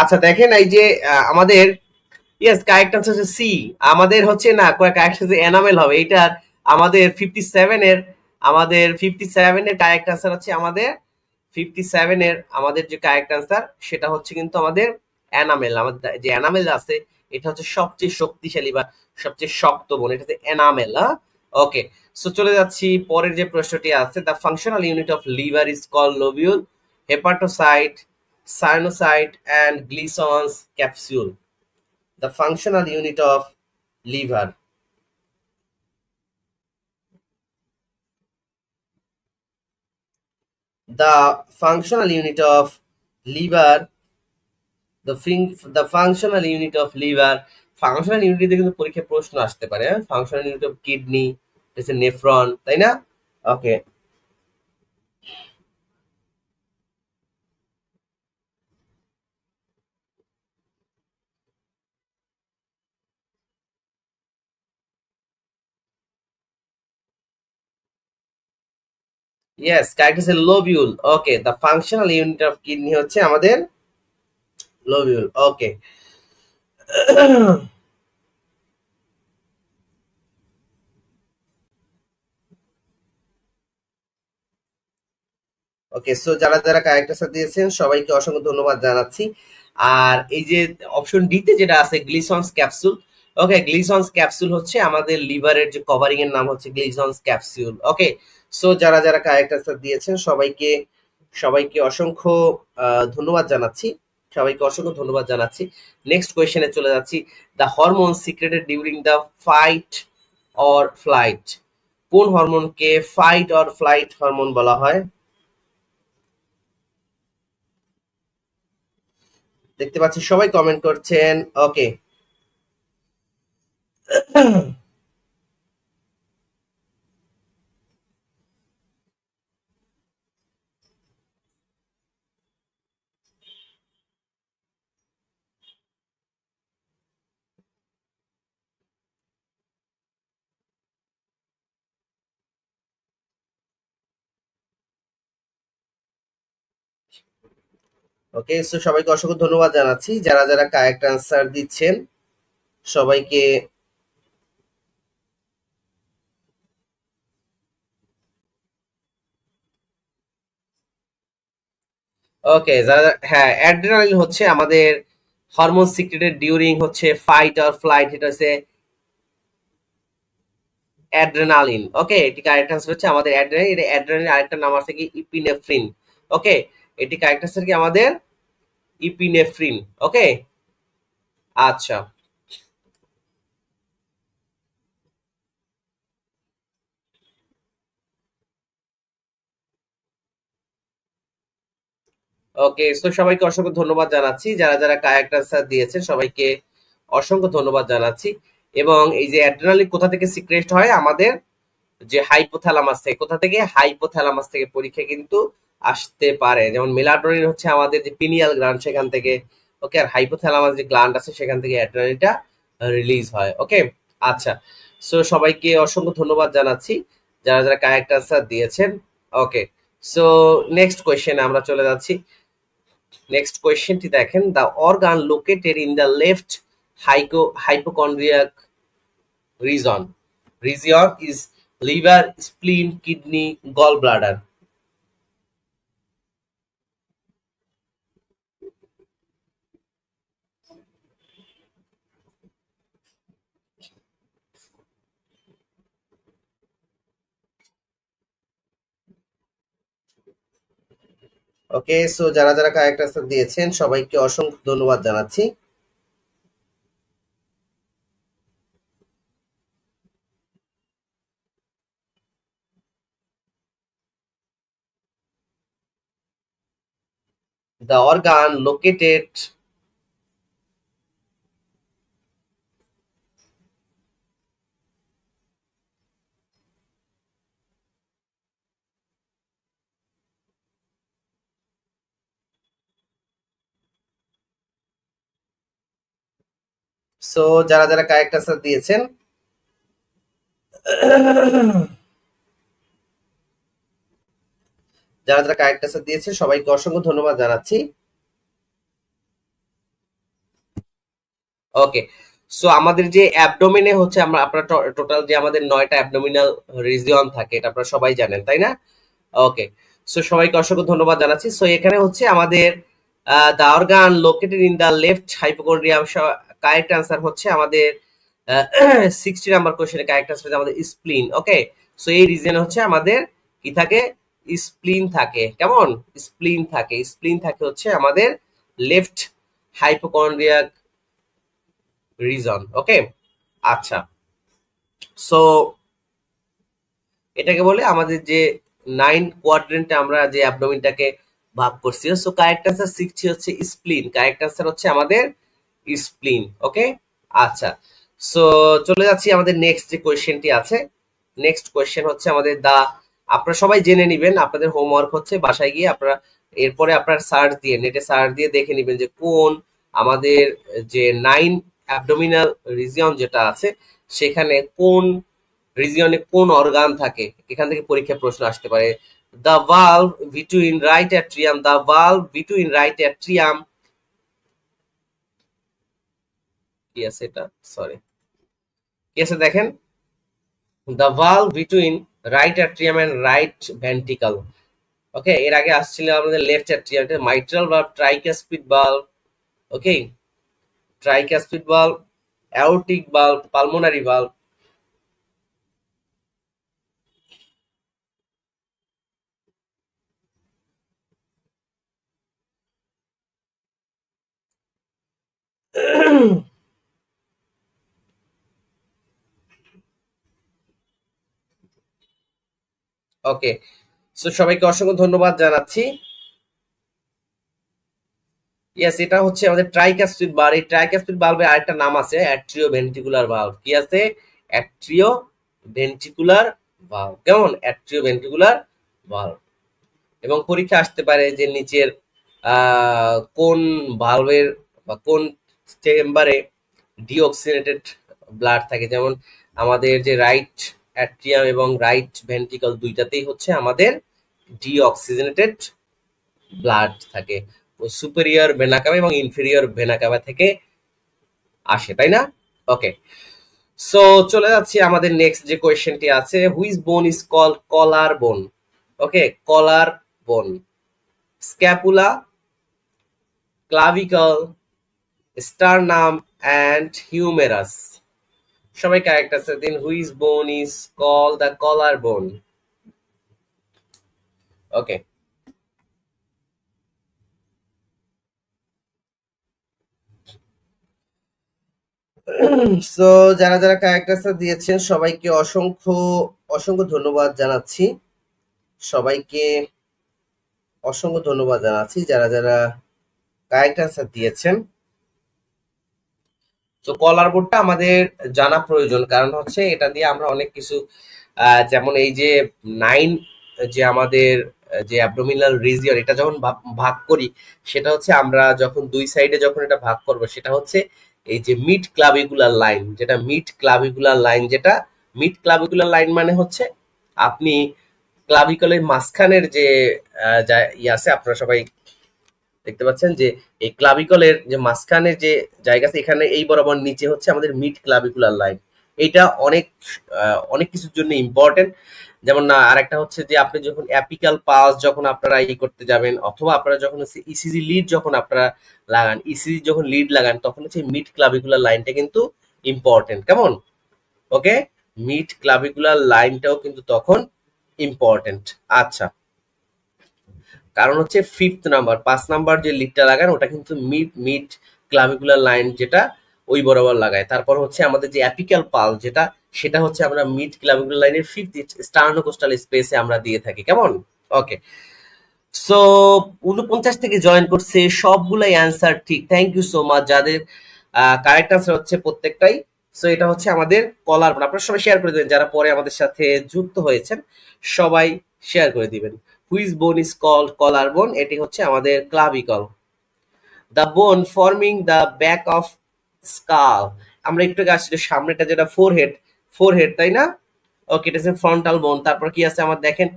আচ্ছা দেখেন এই যে আমাদের ইয়েস কারেক্ট আনসার হচ্ছে সি। আমাদের হচ্ছে না, কারেক্ট আনসার এনামেল হবে এইটার। আমাদের 57 এর, আমাদের 57 এর কারেক্ট আনসার হচ্ছে আমাদের 57 এর আমাদের যে কারেক্ট আনসার সেটা হচ্ছে কিন্তু আমাদের এনামেল। আমাদের যে এনামেল আছে এটা হচ্ছে সবচেয়ে শক্তিশালী বা সবচেয়ে শক্ত বন, এটা হচ্ছে এনামেল। হ্যাঁ, ওকে, সো চলে যাচ্ছি পরের যে প্রশ্নটি আছে। The functional unit of liver is called lobule, hepatocyte, sinusoid and Glisson's capsule. The functional unit of liver. The functional unit of liver. The functional unit of liver. Functional unit থেকে কিন্তু পরীক্ষায় প্রশ্ন আসতে পারে। Functional unit of kidney, it's a nephron, তাই না? ওকে, yes correct আছে lobule. Okay, the functional unit of kidney হচ্ছে আমাদের লোবিউল। ওকে, ওকে, সো যারা যারা কারেক্ট আনসার দিয়েছেন সবাইকে অসংখ্য ধন্যবাদ জানাচ্ছি। আর এই যে অপশন ডি তে যেটা আছে গ্লিসন্স ক্যাপসুল, ওকে, গ্লিসন্স ক্যাপসুল হচ্ছে আমাদের লিভারের যে কভারিং এর নাম হচ্ছে গ্লিসন্স ক্যাপসুল। ওকে, সো যারা যারা কারেক্ট আনসার দিয়েছেন সবাইকে সবাইকে অসংখ্য ধন্যবাদ জানাচ্ছি, সবাইকে অসংখ্য ধন্যবাদ জানাচ্ছি। নেক্সট কোয়েশ্চেনে চলে যাচ্ছি। The hormone secreted during the fight or flight, কোন হরমোনকে ফাইট অর ফ্লাইট হরমোন বলা হয়? দেখতে পাচ্ছি সবাই কমেন্ট করছেন। ওকে, ওকে, সো সবাইকে অসংখ্য ধন্যবাদ জানাচ্ছি যারা যারা কারেক্ট আনসার দিচ্ছেন সবাইকে। ওকে, যারা, হ্যাঁ, অ্যাড্রেনালিন হচ্ছে আমাদের হরমোন সিক্রেটেড ডিউরিং হচ্ছে ফাইট অর ফ্লাইট, এটা হচ্ছে অ্যাড্রেনালিন। ওকে, এটি কারেক্ট আনসার হচ্ছে আমাদের অ্যাড্রেনালিন। এটা অ্যাড্রেনালিন আরেকটা নাম আছে কি ইপিনেফ্রিন। ওকে, এটি কারেক্ট আনসার কি আমাদের ইপিনেফ্রিন। ওকে, আচ্ছা, ওকে, তো সবাইকে অসংখ্য ধন্যবাদ জানাচ্ছি যারা যারা কারেক্ট আনসার দিয়েছেন সবাইকে অসংখ্য ধন্যবাদ জানাচ্ছি। এবং এই যে অ্যাড্রেনালিন কোথা থেকে সিক্রেট হয়? আমাদের যে হাইপোথ্যালামাস থেকে। কোথা থেকে? হাইপোথ্যালামাস থেকে পরীক্ষা কিন্তু আসতে পারে। যেমন মেলাটোনিন হচ্ছে আমাদের যে পিনিয়াল গ্ল্যান্ড সেখান থেকে। ওকে, আর হাইপোথ্যালামাস যে গ্ল্যান্ড আছে সেখান থেকে অ্যাড্রেনালিনটা রিলিজ হয়। ওকে, আচ্ছা, সো সবাইকে অসংখ্য ধন্যবাদ জানাচ্ছি যারা যারা কারেক্ট আনসার দিয়েছেন। ওকে, সো নেক্সট কোয়েশ্চেনে আমরা চলে যাচ্ছি। নেক্সট কোয়েশ্চেনটি দেখেন, the organ located in the left hypochondriac region is liver, spleen, kidney, gallbladder. Okay, so যারা যারা কারেক্ট আনসার দিয়েছেন সবাইকে অসংখ্য ধন্যবাদ জানাচ্ছি। The organ located, সো যারা যারা কারেক্ট আনসার দিয়েছেন যারা যারা কারেক্ট আনসার দিয়েছেন সবাইকে অসংখ্য ধন্যবাদ জানাচ্ছি। ওকে, সো আমাদের যে অ্যাবডোমেনে হচ্ছে আমরা আপনারা টোটাল যে আমাদের 9টা অ্যাবডোমিনাল রিজিয়ন থাকে এটা আপনারা সবাই জানেন, তাই না? ওকে, সো সবাইকে অসংখ্য ধন্যবাদ জানাচ্ছি। সো এখানে হচ্ছে আমাদের the organ located in the left hypochondrium, correct answer হচ্ছে আমাদের 60 নাম্বার কোশ্চেনের কারেক্ট আনসার হচ্ছে আমাদের স্প্লিন। ওকে, সো এই রিজন হচ্ছে আমাদের কি থাকে? স্প্লিন থাকে। কেমন? স্প্লিন থাকে। স্প্লিন থাকে হচ্ছে আমাদের লেফট হাইপোকন্ড্রিয়াক রিজন। ওকে, আচ্ছা, সো এটাকে বলে আমাদের যে 9 কোয়াড্রেন্টে আমরা যে অ্যাবডোমিনটাকে ভাগ করছি। সো কারেক্ট আনসার 60 হচ্ছে স্প্লিন। কারেক্ট আনসার হচ্ছে আমাদের স্প্লিন। ওকে, আচ্ছা, সো চলে যাচ্ছি আমাদের নেক্সট যে কোয়েশ্চেনটি আছে। নেক্সট কোয়েশ্চেন হচ্ছে আমাদের দা, আপনারা সবাই জেনে নেবেন, আপনাদের হোমওয়ার্ক হচ্ছে বাসায় গিয়ে আপনারা এরপরে আপনার সার্চ দিয়ে নেটে সার্চ দিয়ে দেখে নেবেন যে কোন আমাদের যে 9 অ্যাবডোমিনাল রিজিয়ন যেটা আছে সেখানে কোন রিজিয়নে কোন অর্গান থাকে। এখান থেকে পরীক্ষায় প্রশ্ন আসতে পারে। The valve between right atrium, the valve between right atrium, কি আছে এটা, সরি, কি আছে দেখেন, the valve between right atrium and right ventricle. Okay, এর আগে আসছিল আমাদের left atrium, mitral valve, tricuspid valve, okay, tricuspid valve, aortic valve, pulmonary valve. Okay, so সবাইকে অসংখ্য ধন্যবাদ জানাচ্ছি। ইয়েস, এটা হচ্ছে আমাদের ট্রাইকাস্পিড বাল্ব। এই ট্রাইকাস্পিড বাল্বের আরেকটা নাম আছে অ্যাট্রিও ভেন্ট্রিকুলার বাল্ব। কি আছে? Atrio ventricular bulb. কেমন? Atrio ventricular bulb. এবং পরীক্ষা আসতে পারে যে নিচের কোন ভালভের বা কোন চেম্বারে ডিঅক্সিজেনেটেড ব্লাড থাকে। যেমন আমাদের যে রাইট অ্যাট্রিয়াম এবং রাইট ভেন্ট্রিকল দুইটাতেই হচ্ছে আমাদের ডিঅক্সিজেনেটেড ব্লাড থাকে। সুপেরিয়র ভেনা কাভা এবং ইনফেরিয়র ভেনা কাভা থেকে আসে, তাই না? ওকে, সো চলে যাচ্ছি আমাদের নেক্সট যে কোয়েশ্চেনটি আছে, হুইচ বোন ইজ কল্ড কলার বোন। ওকে, কলার বোন, scapula, clavicle, sternum and humerus. সবাই কারেক্ট আছে। দিন হুইচ বোন ইজ কল দ্য কলার বোন। ওকে, সো যারা যারা কারেক্ট আনসার দিয়েছেন সবাইকে অসংখ্য অসংখ্য ধন্যবাদ জানাচ্ছি। সবাইকে অসংখ্য ধন্যবাদ জানাচ্ছি যারা যারা কারেক্ট আনসার দিয়েছেন। তো কলার বোর্ডটা আমাদের জানা প্রয়োজন, কারণ হচ্ছে এটা দিয়ে আমরা অনেক কিছু যেমন এই যে 9 যে আমাদের যে অ্যাবডোমিনাল রিজিয়ন, এটা যখন ভাগ করি সেটা হচ্ছে আমরা যখন দুই সাইডে যখন এটা ভাগ করব সেটা হচ্ছে এই যে মিড ক্লাভিকুলার লাইন, যেটা মিড ক্লাভিকুলার লাইন, যেটা মিড ক্লাভিকুলার লাইন মানে হচ্ছে আপনি ক্লাভিকলের মাঝখানের যে আছে, আপনারা সবাই দেখতে পাচ্ছেন যে এই ক্লাভিকলের যে মাঝখানের যে জায়গা আছে এখানে এই বরাবর নিচে হচ্ছে আমাদের মিড ক্লাভিকুলার লাইন। এইটা অনেক অনেক কিছুর জন্য ইম্পর্টেন্ট। যেমন না আরেকটা হচ্ছে যে আপনি যখন অ্যাপিক্যাল পালস যখন আপনারা করতে যাবেন, অথবা আপনারা যখন হচ্ছে ইসিজি লিড যখন আপনারা লাগান, ইসিজি যখন লিড লাগান তখন হচ্ছে মিড ক্লাভিকুলার লাইনটা কিন্তু ইম্পর্টেন্ট। কেমন? ওকে, মিড ক্লাভিকুলার লাইনটাও কিন্তু তখন ইম্পর্টেন্ট। আচ্ছা, কারণ হচ্ছে 5th নাম্বার 5 নাম্বার যে লিডটা লাগান ওটা কিন্তু মিড মিড ক্লাভিকুলার লাইন যেটা ওই বরাবর লাগায়। তারপর হচ্ছে আমাদের যে অ্যাপিক্যাল পাল যেটা, সেটা হচ্ছে আমরা মিড ক্লাভিকুলার লাইনের 5th স্টার্নোকোস্টাল স্পেসে আমরা দিয়ে থাকি। কেমন? ওকে, সো 49 থেকে জয়েন করছে, সবগুলাই অ্যান্সার ঠিক। Thank you so much. যাদের কারেক্ট আনসার হচ্ছে প্রত্যেকটাই। সো এটা হচ্ছে আমাদের কলার বোন। আপনারা সবাই শেয়ার করে দিবেন, যারা পরে আমাদের সাথে যুক্ত হয়েছেন সবাই শেয়ার করে দিবেন। হুইচ বোন ইজ কল্ড কলার বোন, এটি হচ্ছে আমাদের clavicle. The bone forming the back of skull, আমরা একটু আগে আসছি সামনেটা যেটা ফোরহেড, ফোরহেড তাই না? ওকে, এটা হচ্ছে ফ্রন্টাল বোন। তারপর কি আছে আমার দেখেন,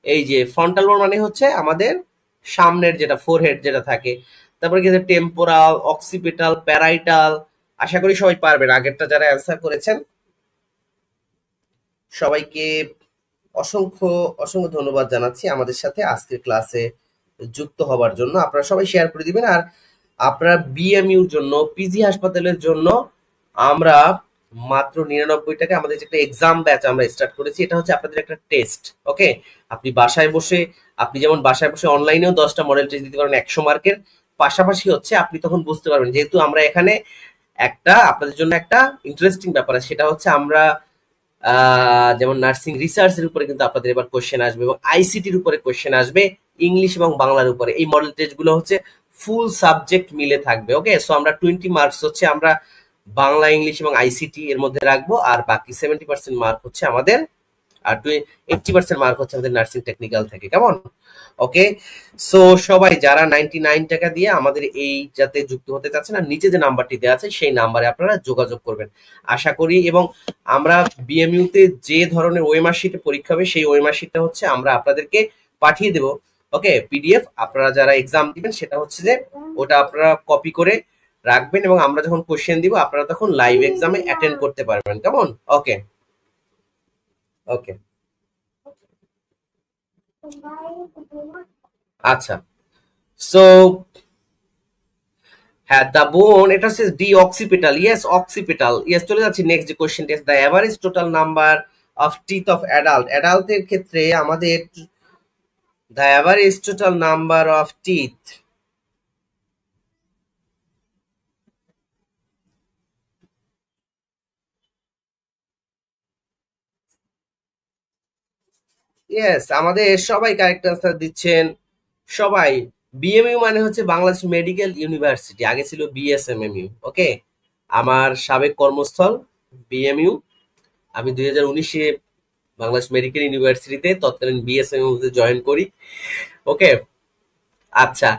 এই যে ফ্রন্টাল বোন মানে হচ্ছে আমাদের সামনের যেটা ফোরহেড যেটা থাকে। তারপর কি আছে টেম্পোরাল, অক্সিপিটাল, প্যারাইটাল। আশা করি সবাই পারবেন, আগেরটা যারা অ্যান্সার করেছেন সবাইকে অসংখ্য অসংখ্য ধন্যবাদ জানাচ্ছি আমাদের সাথে আজকের ক্লাসে যুক্ত হবার জন্য। আপনারা সবাই শেয়ার করে দিবেন। আর আপনারা বিএমইউর জন্য, পিজি হাসপাতালের জন্য আমরা মাত্র 99 টাকা আমাদের যে একটা এক্সাম ব্যাচ আমরা স্টার্ট করেছি, এটা হচ্ছে আপনাদের একটা টেস্ট। ওকে, আপনি বাসায় বসে, আপনি যেমন বাসায় বসে অনলাইনেও 10টা মডেল টেস্ট দিতে পারেন 100 মার্কের, পাশাপাশি হচ্ছে আপনি তখন বুঝতে পারবেন, যেহেতু আমরা এখানে একটা আপনাদের জন্য একটা ইন্টারেস্টিং ব্যাপার আছে, সেটা হচ্ছে আমরা যেমন নার্সিং রিসার্চের উপরে কিন্তু আপনাদের এবার কোশ্চেন আসবে এবং আইসিটির উপরে কোশ্চেন আসবে, ইংলিশ এবং বাংলার উপরে। এই মডেল টেস্ট গুলো হচ্ছে ফুল সাবজেক্ট মিলে থাকবে। ওকে, সো আমরা 20 মার্কস হচ্ছে আমরা বাংলা, ইংলিশ এবং আইসিটি এর মধ্যে রাখবো, আর বাকি 70% মার্ক হচ্ছে আমাদের, আর 80% মার্ক হচ্ছে আমাদের নার্সিং টেকনিক্যাল থেকে। কেমন? ওকে, সো সবাই যারা 99 টাকা দিয়ে আমাদের এই যাতে যুক্ত হতে চাচ্ছেন, আর নিচে যে নাম্বারটি দেওয়া আছে সেই নাম্বারে আপনারা যোগাযোগ করবেন আশা করি। এবং আমরা বিএমইউ তে যে ধরনের ওএমআর শিটে পরীক্ষা হবে সেই ওএমআর শিটটা হচ্ছে আমরা আপনাদেরকে পাঠিয়ে দেব। ওকে, পিডিএফ আপনারা যারা এক্সাম দিবেন সেটা হচ্ছে যে ওটা আপনারা কপি করে রাখবেন এবং আমরা যখন কোশ্চেন দিব আপনারা তখন লাইভ এক্সামে অ্যাটেন্ড করতে পারবেন। কেমন? ওকে, ওকে, আচ্ছা, সো হ্যাঁ, দ্য বোন, এটা হচ্ছে the occipital. Yes, occipital. Yes, চলে যাচ্ছি নেক্সট যে কোশ্চেনটি আছে, the average total number of teeth of adult. অ্যাডাল্টের ক্ষেত্রে আমাদের the average total number of teeth, yes, আমাদের সবাই কারেক্ট আনসার দিচ্ছেন। সবাই। বিএমইউ মানে হচ্ছে বাংলাদেশ মেডিকেল ইউনিভার্সিটি, আগে ছিল বিএসএমএমইউ। ওকে, আমার সাবেক কর্মস্থল বিএমইউ। আমি 2019-এ বাংলাদেশ মেডিকেল ইউনিভার্সিটিতে তৎকালীন বিএসএমইউ তে জয়েন করি। ওকে, আচ্ছা।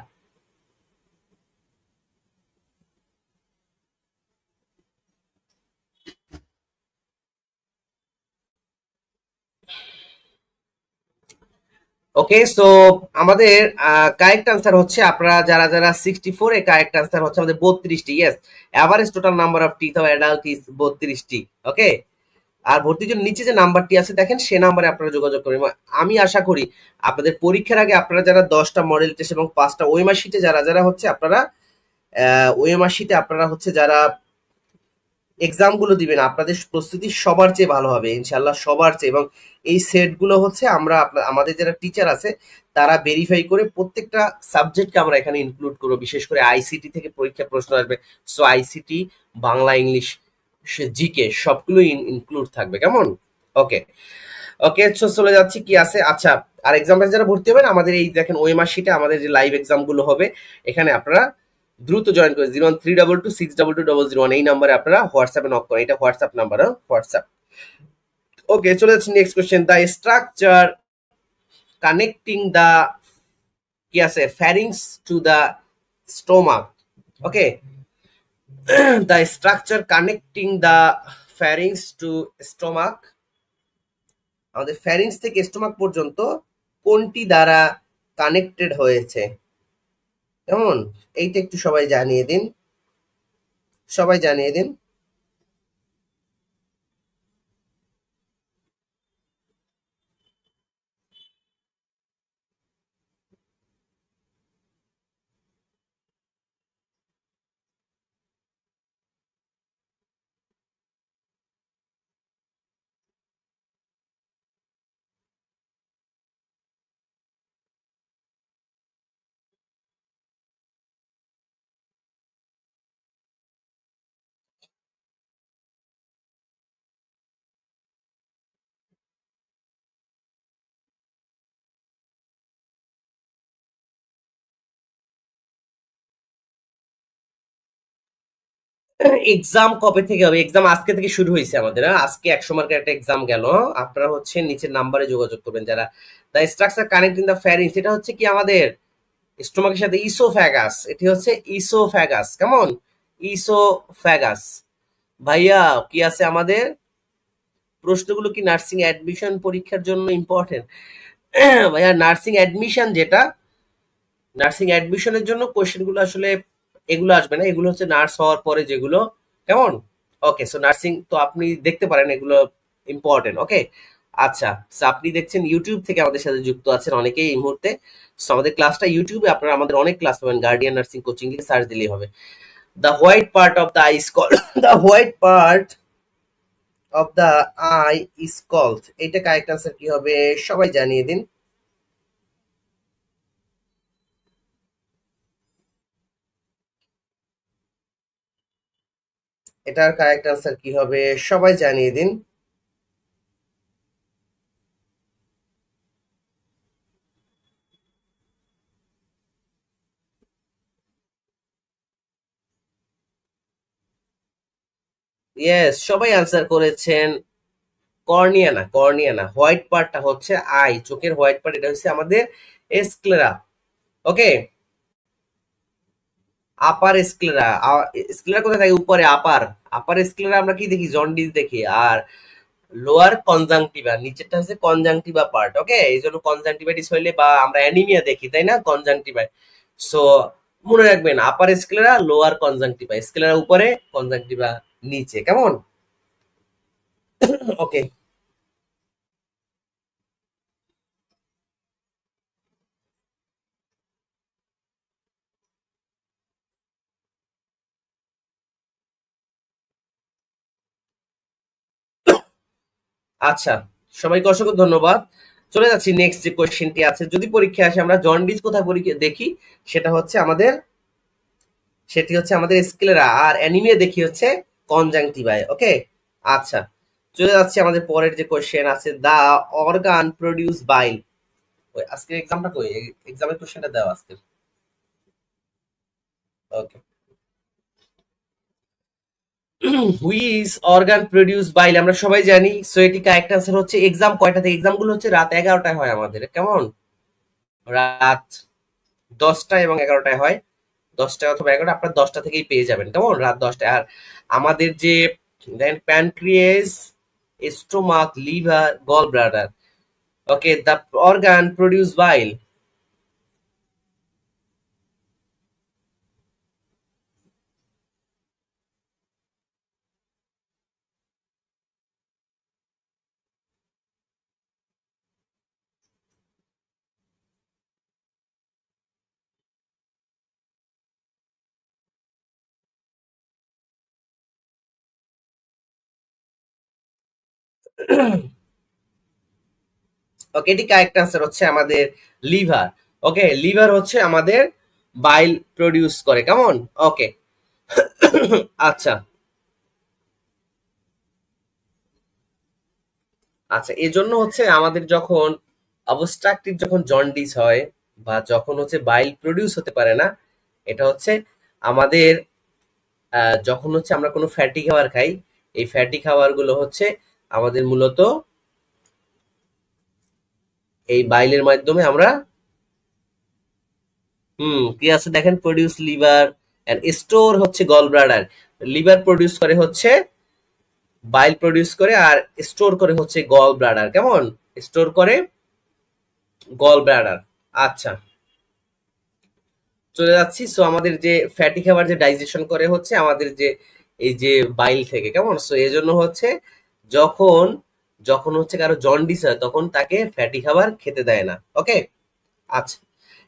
ওকে, সো আমাদের কারেক্ট আনসার হচ্ছে, আপনারা যারা যারা 64, এ কারেক্ট আনসার হচ্ছে আমাদের 32টি। Yes, average total number of teeth of adult is 32টি। ওকে, আর ভর্তির জন্য নিচে যে নাম্বারটি আছে দেখেন, সে নাম্বারে আপনারা যোগাযোগ করবেন। আমি আশা করি আপনাদের পরীক্ষার আগে আপনারা যারা 10টা মডেল টেস্ট এবং 5টা ওএমআর শিটে যারা যারা হচ্ছে আপনারা ওএমআর শিটে আপনারা হচ্ছে যারা এক্সাম গুলো দিবেন, আপনাদের প্রস্তুতি সবার চেয়ে ভালো হবে ইনশাল্লাহ, সবার চেয়ে। এবং এই সেটগুলো হচ্ছে আমরা আমাদের যারা টিচার আছে তারা ভেরিফাই করে প্রত্যেকটা সাবজেক্টকে আমরা এখানে ইনক্লুড করবো। বিশেষ করে আইসিটি থেকে পরীক্ষা প্রশ্ন আসবে, so ICT, Bangla, English, GK সবগুলো ইনক্লুড থাকবে। কেমন? ওকে, ওকে, চলে যাচ্ছি কি আছে। আচ্ছা, আর এক্সাম যারা ভর্তি হবেন আমাদের এই দেখেন ওএমআর শিটে আমাদের যে লাইভ এক্সাম গুলো হবে, এখানে আপনারা দ্রুত জয়েন করে 01322622001 এই নাম্বারে আপনারা হোয়াটসঅ্যাপে নক করেন। এটা হোয়াটসঅ্যাপ নাম্বার, হোয়াটসঅ্যাপ। ওকে, চলে যাচ্ছি next question. The structure connecting the কি আছে pharynx to the stomach. Okay, the structure connecting the pharynx to stomach, আমাদের ফ্যারিংস থেকে স্টোমাক পর্যন্ত কোনটি দ্বারা কানেক্টেড হয়েছে? কেমন? এইটা একটু সবাই জানিয়ে দিন, সবাই জানিয়ে দিন। এক্সাম কবে থেকে হবে? এক্সাম আজকে থেকে শুরু হয়েছে আমাদের। আজকে 100 মার্কের একটা এক্সাম গেল। আপনারা হচ্ছে নিচের নাম্বারে যোগাযোগ করবেন যারা। দ্য স্ট্রাকচার কানেক্টিং দ্য ফ্যারিংস, এটা হচ্ছে কি আমাদের স্টোমাকের সাথে ইসোফ্যাগাস, এটি হচ্ছে ইসোফ্যাগাস। কেমন? ইসোফ্যাগাস। ভাইয়া কি আছে আমাদের প্রশ্নগুলো কি নার্সিং অ্যাডমিশন পরীক্ষার জন্য ইম্পর্টেন্ট? ভাইয়া নার্সিং অ্যাডমিশন যেটা, নার্সিং অ্যাডমিশনের জন্য কোশ্চেনগুলো আসলে এগুলো আসবে না, এগুলো হচ্ছে নার্স হওয়ার পরে যেগুলো। কেমন? ওকে, সো নার্সিং তো আপনি দেখতে পারেন, এগুলো ইম্পর্টেন্ট। ওকে, আচ্ছা, so আপনি দেখছেন ইউটিউব থেকে আমাদের সাথে যুক্ত আছেন অনেকেই এই মুহূর্তে। সো আমাদের ক্লাসটা ইউটিউবে, আপনারা আমাদের অনেক ক্লাস পাবেন, গার্ডিয়ান নার্সিং কোচিং এ সার্চ দিলেই হবে। The white part of the eye is called the white part of the eye is called, এটা কারেক্ট আনসার কি হবে? সবাই জানিয়ে দিন। এটার কারেক্ট আনসার কি হবে? সবাই জানিয়ে দিন। ইয়েস, সবাই আনসার করেছেন। কর্নিয়া না, কর্নিয়া না, হোয়াইট পার্টটা হচ্ছে আই, চোখের হোয়াইট পার্ট, এটা হচ্ছে আমাদের স্ক্লেরা। ওকে, আপার স্ক্লেরা। স্ক্লেরা কোথায় থাকে? উপরে আপার। আপার স্ক্লেরা আমরা কি দেখি? জন্ডিস দেখি। আর লোয়ার কনজাংটিভা, নিচেরটা হচ্ছে কনজাংটিভা পার্ট। ওকে, এই জন্য কনজাংটিভাইটিস হইলে বা আমরা অ্যানিমিয়া দেখি, তাই না? কনজাংটিভা। সো মনে রাখবেন, আপার স্ক্লেরা, লোয়ার কনজাংটিভা, স্ক্লেরা উপরে, কনজাংটিভা নিচে। কেমন? ওকে, আচ্ছা, সবাইকে অসংখ্য ধন্যবাদ। চলে যাচ্ছি নেক্সট যে কোয়েশ্চেনটি আছে। যদি পরীক্ষা আসে আমরা জন্ডিস কোথায় পরীক্ষা দেখি, সেটা হচ্ছে আমাদের, সেটি হচ্ছে আমাদের স্ক্লেরা, আর অ্যানিমিয়া দেখি হচ্ছে কনজাংটিভায়। ওকে, আচ্ছা, চলে যাচ্ছে আমাদের পরের যে কোশ্চেন আছে, দা অর্গান প্রডিউস বাইল। ওই আজকের এক্সামটা কই, এক্সামের কোশ্চেনটা দাও আজকে। ওকে, হুইজ অর্গান প্রডিউস বাইল আমরা সবাই জানি। সো এটি কারেক্ট আনসার হচ্ছে এক্সাম কয়টা থেকে, এক্সাম গুলো হচ্ছে রাত 11টায় হয় আমাদের, কেমন? রাত 10টায় এবং 11টায় হয়। 10টায় অথবা 11টা, আপনার 10টা থেকেই পেয়ে যাবেন, কেমন? রাত 10টায়। আর আমাদের যে then pancreas, stomach, liver, gall bladder, okay, the organ produce bile. Okay, এটি কারেক্ট আনসার হচ্ছে আমাদের লিভার। ওকে, লিভার হচ্ছে আমাদের বাইল প্রডিউস করে, কেমন? ওকে, আচ্ছা আচ্ছা, এজন্য হচ্ছে আমাদের যখন অবস্ট্রাকটিভ, যখন জন্ডিস হয় বা যখন হচ্ছে বাইল প্রডিউস হতে পারে না, এটা হচ্ছে আমাদের যখন হচ্ছে আমরা কোনো ফ্যাটি খাবার খাই, এই ফ্যাটি খাবারগুলো হচ্ছে আমাদের মূলত এই বাইলের মাধ্যমে আমরা কি আছে দেখেন, প্রডিউস লিভার এন্ড স্টোর হচ্ছে গল ব্লাডার। লিভার প্রডিউস করে হচ্ছে বাইল প্রডিউস করে, আর স্টোর করে হচ্ছে গল ব্লাডার, কেমন? স্টোর করে গল ব্লাডার। আচ্ছা, চলে যাচ্ছি। সো আমাদের যে ফ্যাটি খাবার যে ডাইজেশন করে হচ্ছে আমাদের যে এই যে বাইল থেকে, কেমন? সো এই জন্য হচ্ছে যখন যখন হচ্ছে কারো জন্ডিস হয় তখন তাকে ফ্যাটি খাবার খেতে দেয় না। ওকে, আচ্ছা,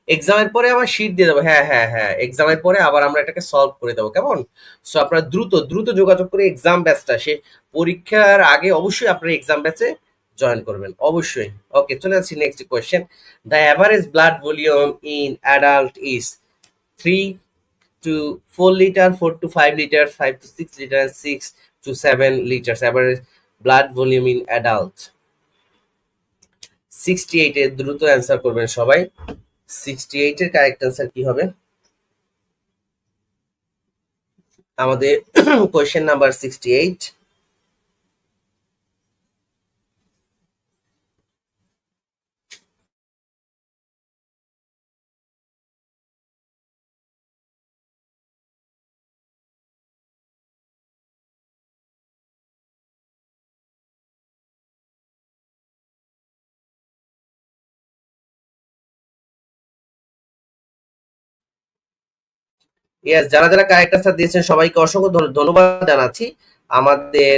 এক্সামের পরে আবার শিট দিয়ে দেবো। হ্যাঁ হ্যাঁ হ্যাঁ, এক্সামের পরে আবার আমরা এটাকে সলভ করে দেবো, কেমন? সো আপনারা দ্রুত দ্রুত যোগাযোগ করে এক্সাম ব্যাচটা, সে পরীক্ষার আগে অবশ্যই আপনারা এক্সাম ব্যাচে জয়েন করবেন, অবশ্যই। ওকে, চলে যাচ্ছি next question. The average blood volume in adult is 3 to 4 liter, 4 to 5 liter, 5 to 6 liter, 6 to 7 liters. Average blood volume in adult 68 এর দ্রুত অ্যান্সার করবেন সবাই। 68 এর কারেক্ট অ্যান্সার কি হবে? আমাদের কোয়েশ্চেন নাম্বার 68। ইয়েস, যারা যারা কারেক্ট অ্যান্সার দিয়েছেন সবাইকে অসংখ্য ধন্যবাদ জানাচ্ছি। আমাদের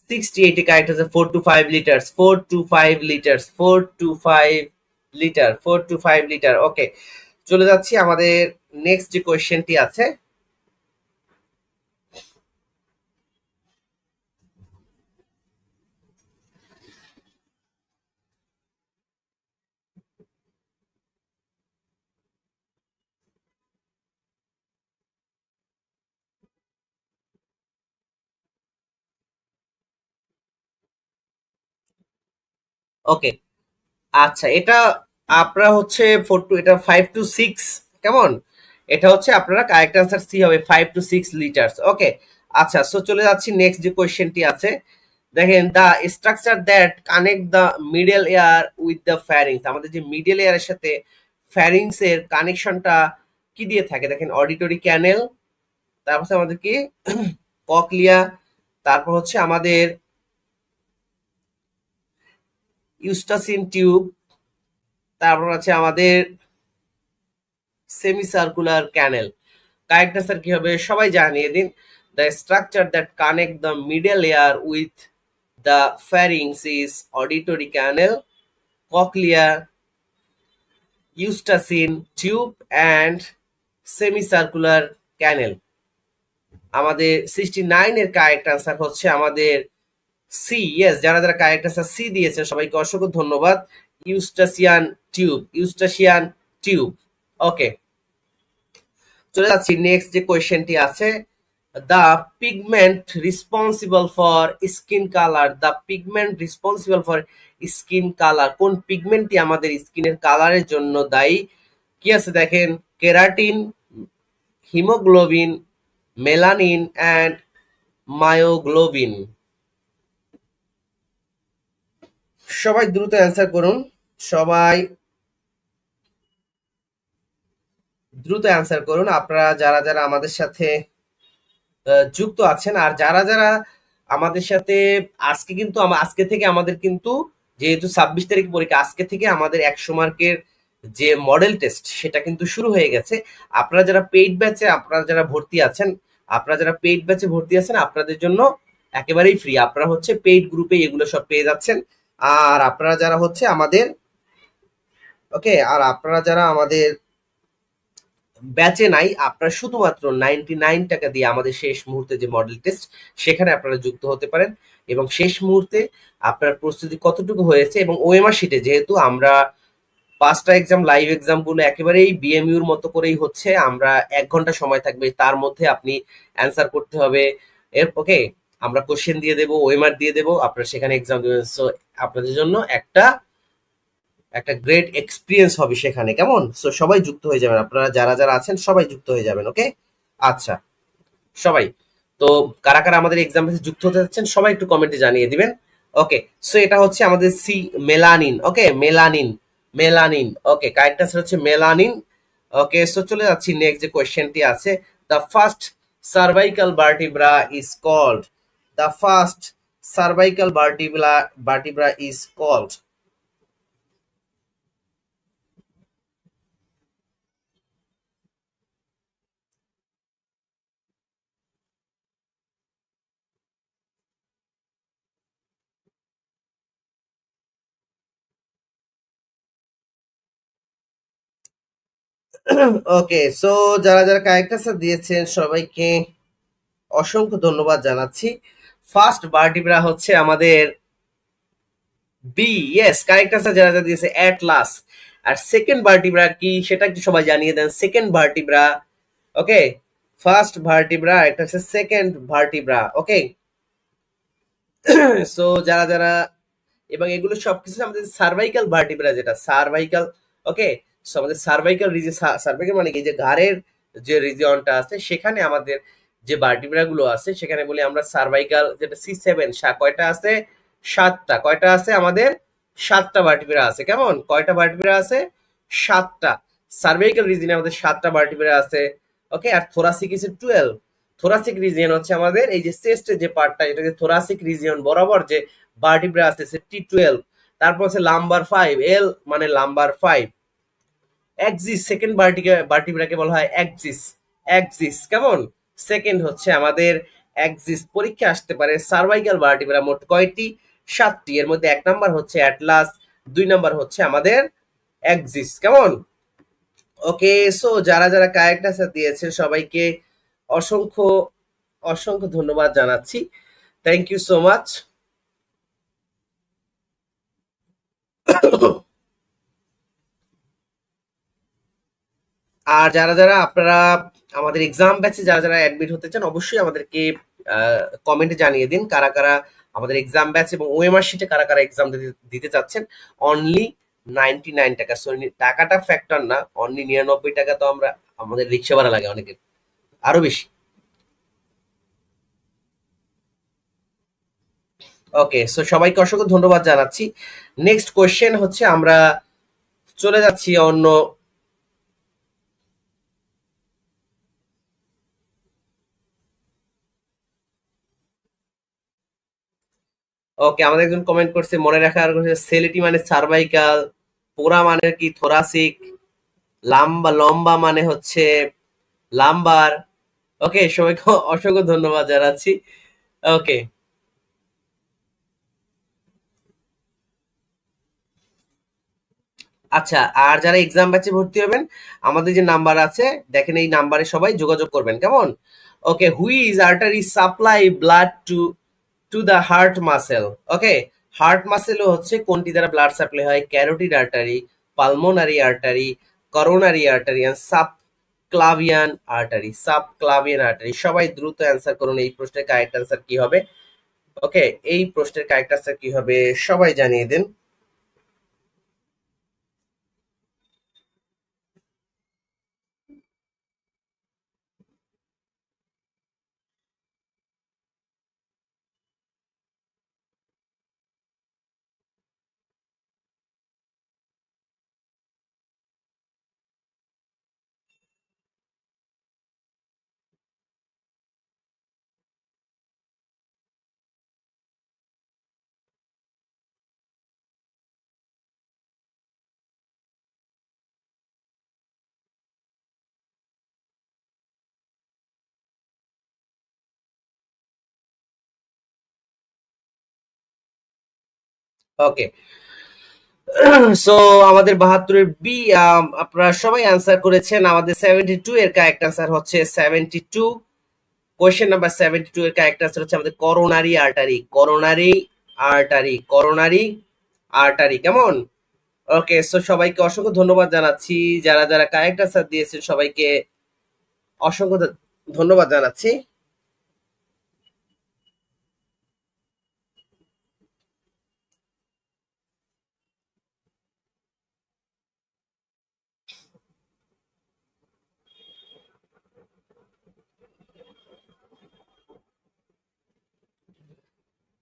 68 এ কারেক্ট আছে 4 to 5 litres, 4 to 5 litres, 4 to 5 litre, 4 to 5 litre. Okay, চলে যাচ্ছি আমাদের নেক্সট যে কোয়েশ্চেনটি আছে। ওকে, আচ্ছা, এটা আপনারা হচ্ছে 4 to, এটা 5 to 6, কেমন? এটা হচ্ছে আপনারা কারেক্ট আনসার সি হবে, 5 to 6 লিটার্স। ওকে, আচ্ছা, সো চলে যাচ্ছি নেক্সট যে কোয়েশ্চেনটি আছে। দেখেন, the structure that connect the middle ear with the pharynx. আমাদের যে মিডল এয়ারের সাথে ফ্যারিংস এর কানেকশনটা কি দিয়ে থাকে? দেখেন, অডিটরি ক্যানেল, তারপর হচ্ছে আমাদের কি ককলিয়া, তারপর হচ্ছে আমাদের ইউস্টাসিন টিউব, তারপর আছে আমাদের semi circular canal. Correct answer কি হবে সবাই জানিয়ে দিন। The structure that connect the middle ear with the pharynx is auditory canal, cochlea, eustachian tube and semi circular canal. আমাদের 69 এর কারেক্ট আনসার হচ্ছে আমাদের সি। ইয়েস, যারা যারা কারেক্ট আনসার সি দিয়েছেন সবাইকে অসংখ্য ধন্যবাদ। ইউস্টাসিয়ান টিউব, ইউস্টাসিয়ান টিউব। ওকে, চলে যাচ্ছি নেক্সট যে কোয়েশ্চেনটি আছে। the pigment responsible for skin color, the pigment responsible for skin color, কোন পিগমেন্টটি আমাদের স্কিনের কালারের জন্য দায়ী? কি আছে দেখেন, keratin, haemoglobin, melanin and myoglobin. সবাই দ্রুত অ্যান্সার করুন, সবাই দ্রুত অ্যান্সার করুন। আপনারা যারা যারা আমাদের সাথে যুক্ত আছেন, আর যারা যারা আমাদের সাথে আজকে কিন্তু আজকে থেকে আমাদের কিন্তু যেহেতু 26 তারিখ পরীক্ষা, আজকে থেকে আমাদের 100 মার্কের যে মডেল টেস্ট সেটা কিন্তু শুরু হয়ে গেছে। আপনারা যারা পেইড ব্যাচে আপনারা যারা ভর্তি আছেন, আপনারা যারা পেইড ব্যাচে ভর্তি আছেন, আপনাদের জন্য একেবারেই ফ্রি। আপনারা হচ্ছে পেইড গ্রুপে এগুলো সব পেয়ে যাচ্ছেন। আর আপনারা যারা হচ্ছে আমাদের ওকে, আর আপনারা যারা আমাদের ব্যাচে নাই, আপনারা শুধুমাত্র 99 টাকা দিয়ে আমাদের শেষ মুহূর্তে যে মডেল টেস্ট সেখানে আপনারা যুক্ত হতে পারেন এবং শেষ মুহূর্তে আপনার প্রস্তুতি কতটুকু হয়েছে এবং ওএমআর শিটে যেহেতু আমরা 5টা এক্সাম লাইভ এক্সাম গুলো একেবারেই বিএমইউর মতো করেই হচ্ছে, আমরা 1 ঘন্টা সময় থাকবে, তার মধ্যে আপনি অ্যান্সার করতে হবে। ওকে, আমরা কোশ্চেন দিয়ে দেবো, ওএমআর দিয়ে দেবো, আপনারা সেখানে এক্সাম দেবেন। সো আপনাদের জন্য একটা গ্রেট এক্সপিরিয়েন্স হবে সেখানে, কেমন? সো সবাই যুক্ত হয়ে যাবেন, আপনারা যারা যারা আছেন সবাই যুক্ত হয়ে যাবেন। ওকে, আচ্ছা সবাই, তো কারা কারা আমাদের এক্সাম বেসে যুক্ত হতে যাচ্ছেন সবাই একটু কমেন্টে জানিয়ে দিবেন। ওকে, সো এটা হচ্ছে আমাদের C melanin. Okay, melanin, melanin. Okay, correct answer হচ্ছে মেলানিন। ওকে, সো চলে যাচ্ছি নেক্সট যে কোয়েশ্চেনটি আছে, the first cervical vertebra is called, the first cervical vertebra is called. Okay, so যারা যারা কারেক্ট আনসার দিয়েছেন সবাইকে অসংখ্য ধন্যবাদ জানাচ্ছি। ফার্স্ট ভার্টিব্রা হচ্ছে আমাদের বি। ইয়েস, কারেক্ট আনসার যারা যারা দিয়েছে অ্যাটলাস। আর সেকেন্ড ভার্টিব্রা কি সেটা একটু সবাই জানিয়ে দেন। সেকেন্ড ভার্টিব্রা, ওকে, ফার্স্ট ভার্টিব্রা, একটা হচ্ছে সেকেন্ড ভার্টিব্রা। ওকে, সো যারা যারা, এবং এগুলো সবকিছু আমাদের সার্ভাইকাল ভার্টিব্রা, যেটা সার্ভাইকাল। ওকে, সো আমাদের সার্ভাইকাল রিজন, সার্ভাইকাল মানে কি, যে ঘাড়ের যে রিজিয়নটা আছে সেখানে আমাদের যে ভার্টিব্রা গুলো আছে সেখানে বলি আমরা সার্ভাইকাল, যেটা C7। কয়টা আছে? 7টা। কয়টা আছে আমাদের? 7টা ভার্টিব্রা আছে। কেমন, কয়টা ভার্টিব্রা আছে? 7টা। সার্ভাইকাল রিজিয়নে আমাদের 7টা ভার্টিব্রা আছে। ওকে, আর থোরাসিক ইজ 12। থোরাসিক রিজিয়ন হচ্ছে আমাদের এই যে চেস্টের যে পার্টটা, এটাকে থোরাসিক রিজিয়ন বরাবর যে ভার্টিব্রা আছে সে T12। তারপর হচ্ছে লাম্বার 5, এল মানে লাম্বার 5। অ্যাক্সিস, সেকেন্ড ভার্টিব্রাকে বলা হয় অ্যাক্সিস, অ্যাক্সিস। কেমন, সেকেন্ড হচ্ছে আমাদের অ্যাক্সিস। পরীক্ষা আসতে পারে সার্ভাইকাল ভার্টিব্রা মোট কয়টি? 7টি। এর মধ্যে 1 নাম্বার হচ্ছে অ্যাটলাস, 2 নাম্বার হচ্ছে আমাদের অ্যাক্সিস। কেমন? ওকে, সো যারা যারা কারেক্ট আনসার দিয়েছে সবাইকে অসংখ্য অসংখ্য ধন্যবাদ জানাচ্ছি। Thank you so much. আর যারা যারা আপনারা আমাদের এক্সাম ব্যাচে যারা যারা অ্যাডমিট হতে চান অবশ্যই আমাদেরকে কমেন্টে জানিয়ে দিন কারা কারা আমাদের এক্সাম ব্যাচ এবং ওএমআর শিটে কারা কারা এক্সাম দিতে চাচ্ছেন। অনলি 99 টাকা। সো টাকাটা ফ্যাক্টর না, অনলি 99 টাকা। তো আমরা আমাদের রিক্সা ভাড়া লাগে অনেকের আরো বেশি। ওকে, সো সবাইকে অসংখ্য ধন্যবাদ জানাচ্ছি। নেক্সট কোয়েশ্চেন হচ্ছে, আমরা চলে যাচ্ছি অন্য। ওকে, আমাদের একজন কমেন্ট করছে, মনে রাখার সেলিটি মানে সার্ভাইকাল, পোরা মানে কি থোরাসিক, লাম্বা লম্বা মানে হচ্ছে লাম্বার। ওকে, সবাইকে অসংখ্য ধন্যবাদ জানাচ্ছি। ওকে, আচ্ছা, আর যারা এক্সাম ব্যাচে ভর্তি হবেন আমাদের যে নাম্বার আছে দেখেন, এই নাম্বারে সবাই যোগাযোগ করবেন। কেমন? Okay, which artery supply blood to the heart muscle. Okay, heart মাসেলও হচ্ছে কোনটি দ্বারা ব্লাড সাপ্লাই হয়? Carotid artery, pulmonary artery, coronary artery, sub subclavian artery, subclavian artery. সবাই দ্রুত অ্যান্সার করুন, এই প্রশ্নের কারেক্ট অ্যান্সার কি হবে? ওকে, এই প্রশ্নের কারেক্ট অ্যান্সার কি হবে সবাই জানিয়ে দেন। ওকে, সো আমাদের 72-এর বি আপনারা সবাই অ্যান্সার করেছেন। আমাদের 72 এর কারেক্ট অ্যান্সার হচ্ছে 72। কোয়েশ্চেন নাম্বার 72 এর কারেক্ট অ্যান্সার হচ্ছে আমাদের coronary artery, coronary artery, coronary artery. কেমন? ওকে, সো সবাইকে অসংখ্য ধন্যবাদ জানাচ্ছি, যারা যারা কারেক্ট অ্যান্সার দিয়েছেন সবাইকে অসংখ্য ধন্যবাদ জানাচ্ছি।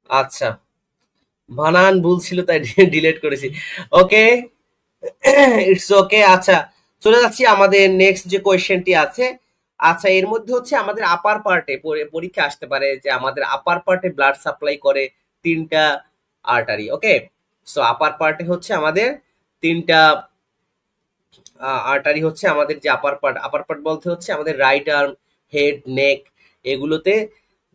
আচ্ছা, বানান ভুল ছিল তাই ডিলিট করেছি। ওকে, ইটস ওকে। আচ্ছা, চলে যাচ্ছি আমাদের নেক্সট যে কোয়েশ্চেনটি আছে। আচ্ছা, এর মধ্যে হচ্ছে আমাদের আপার পার্টে পরীক্ষা আসতে পারে যে আমাদের আপার পার্টে ব্লাড সাপ্লাই করে তিনটা আর্টারি। ওকে, সো আপার পার্টে হচ্ছে আমাদের তিনটা আর্টারি হচ্ছে আমাদের যে আপার পার্ট বলতে হচ্ছে আমাদের রাইট আর্ম, হেড, নেক, এগুলোতে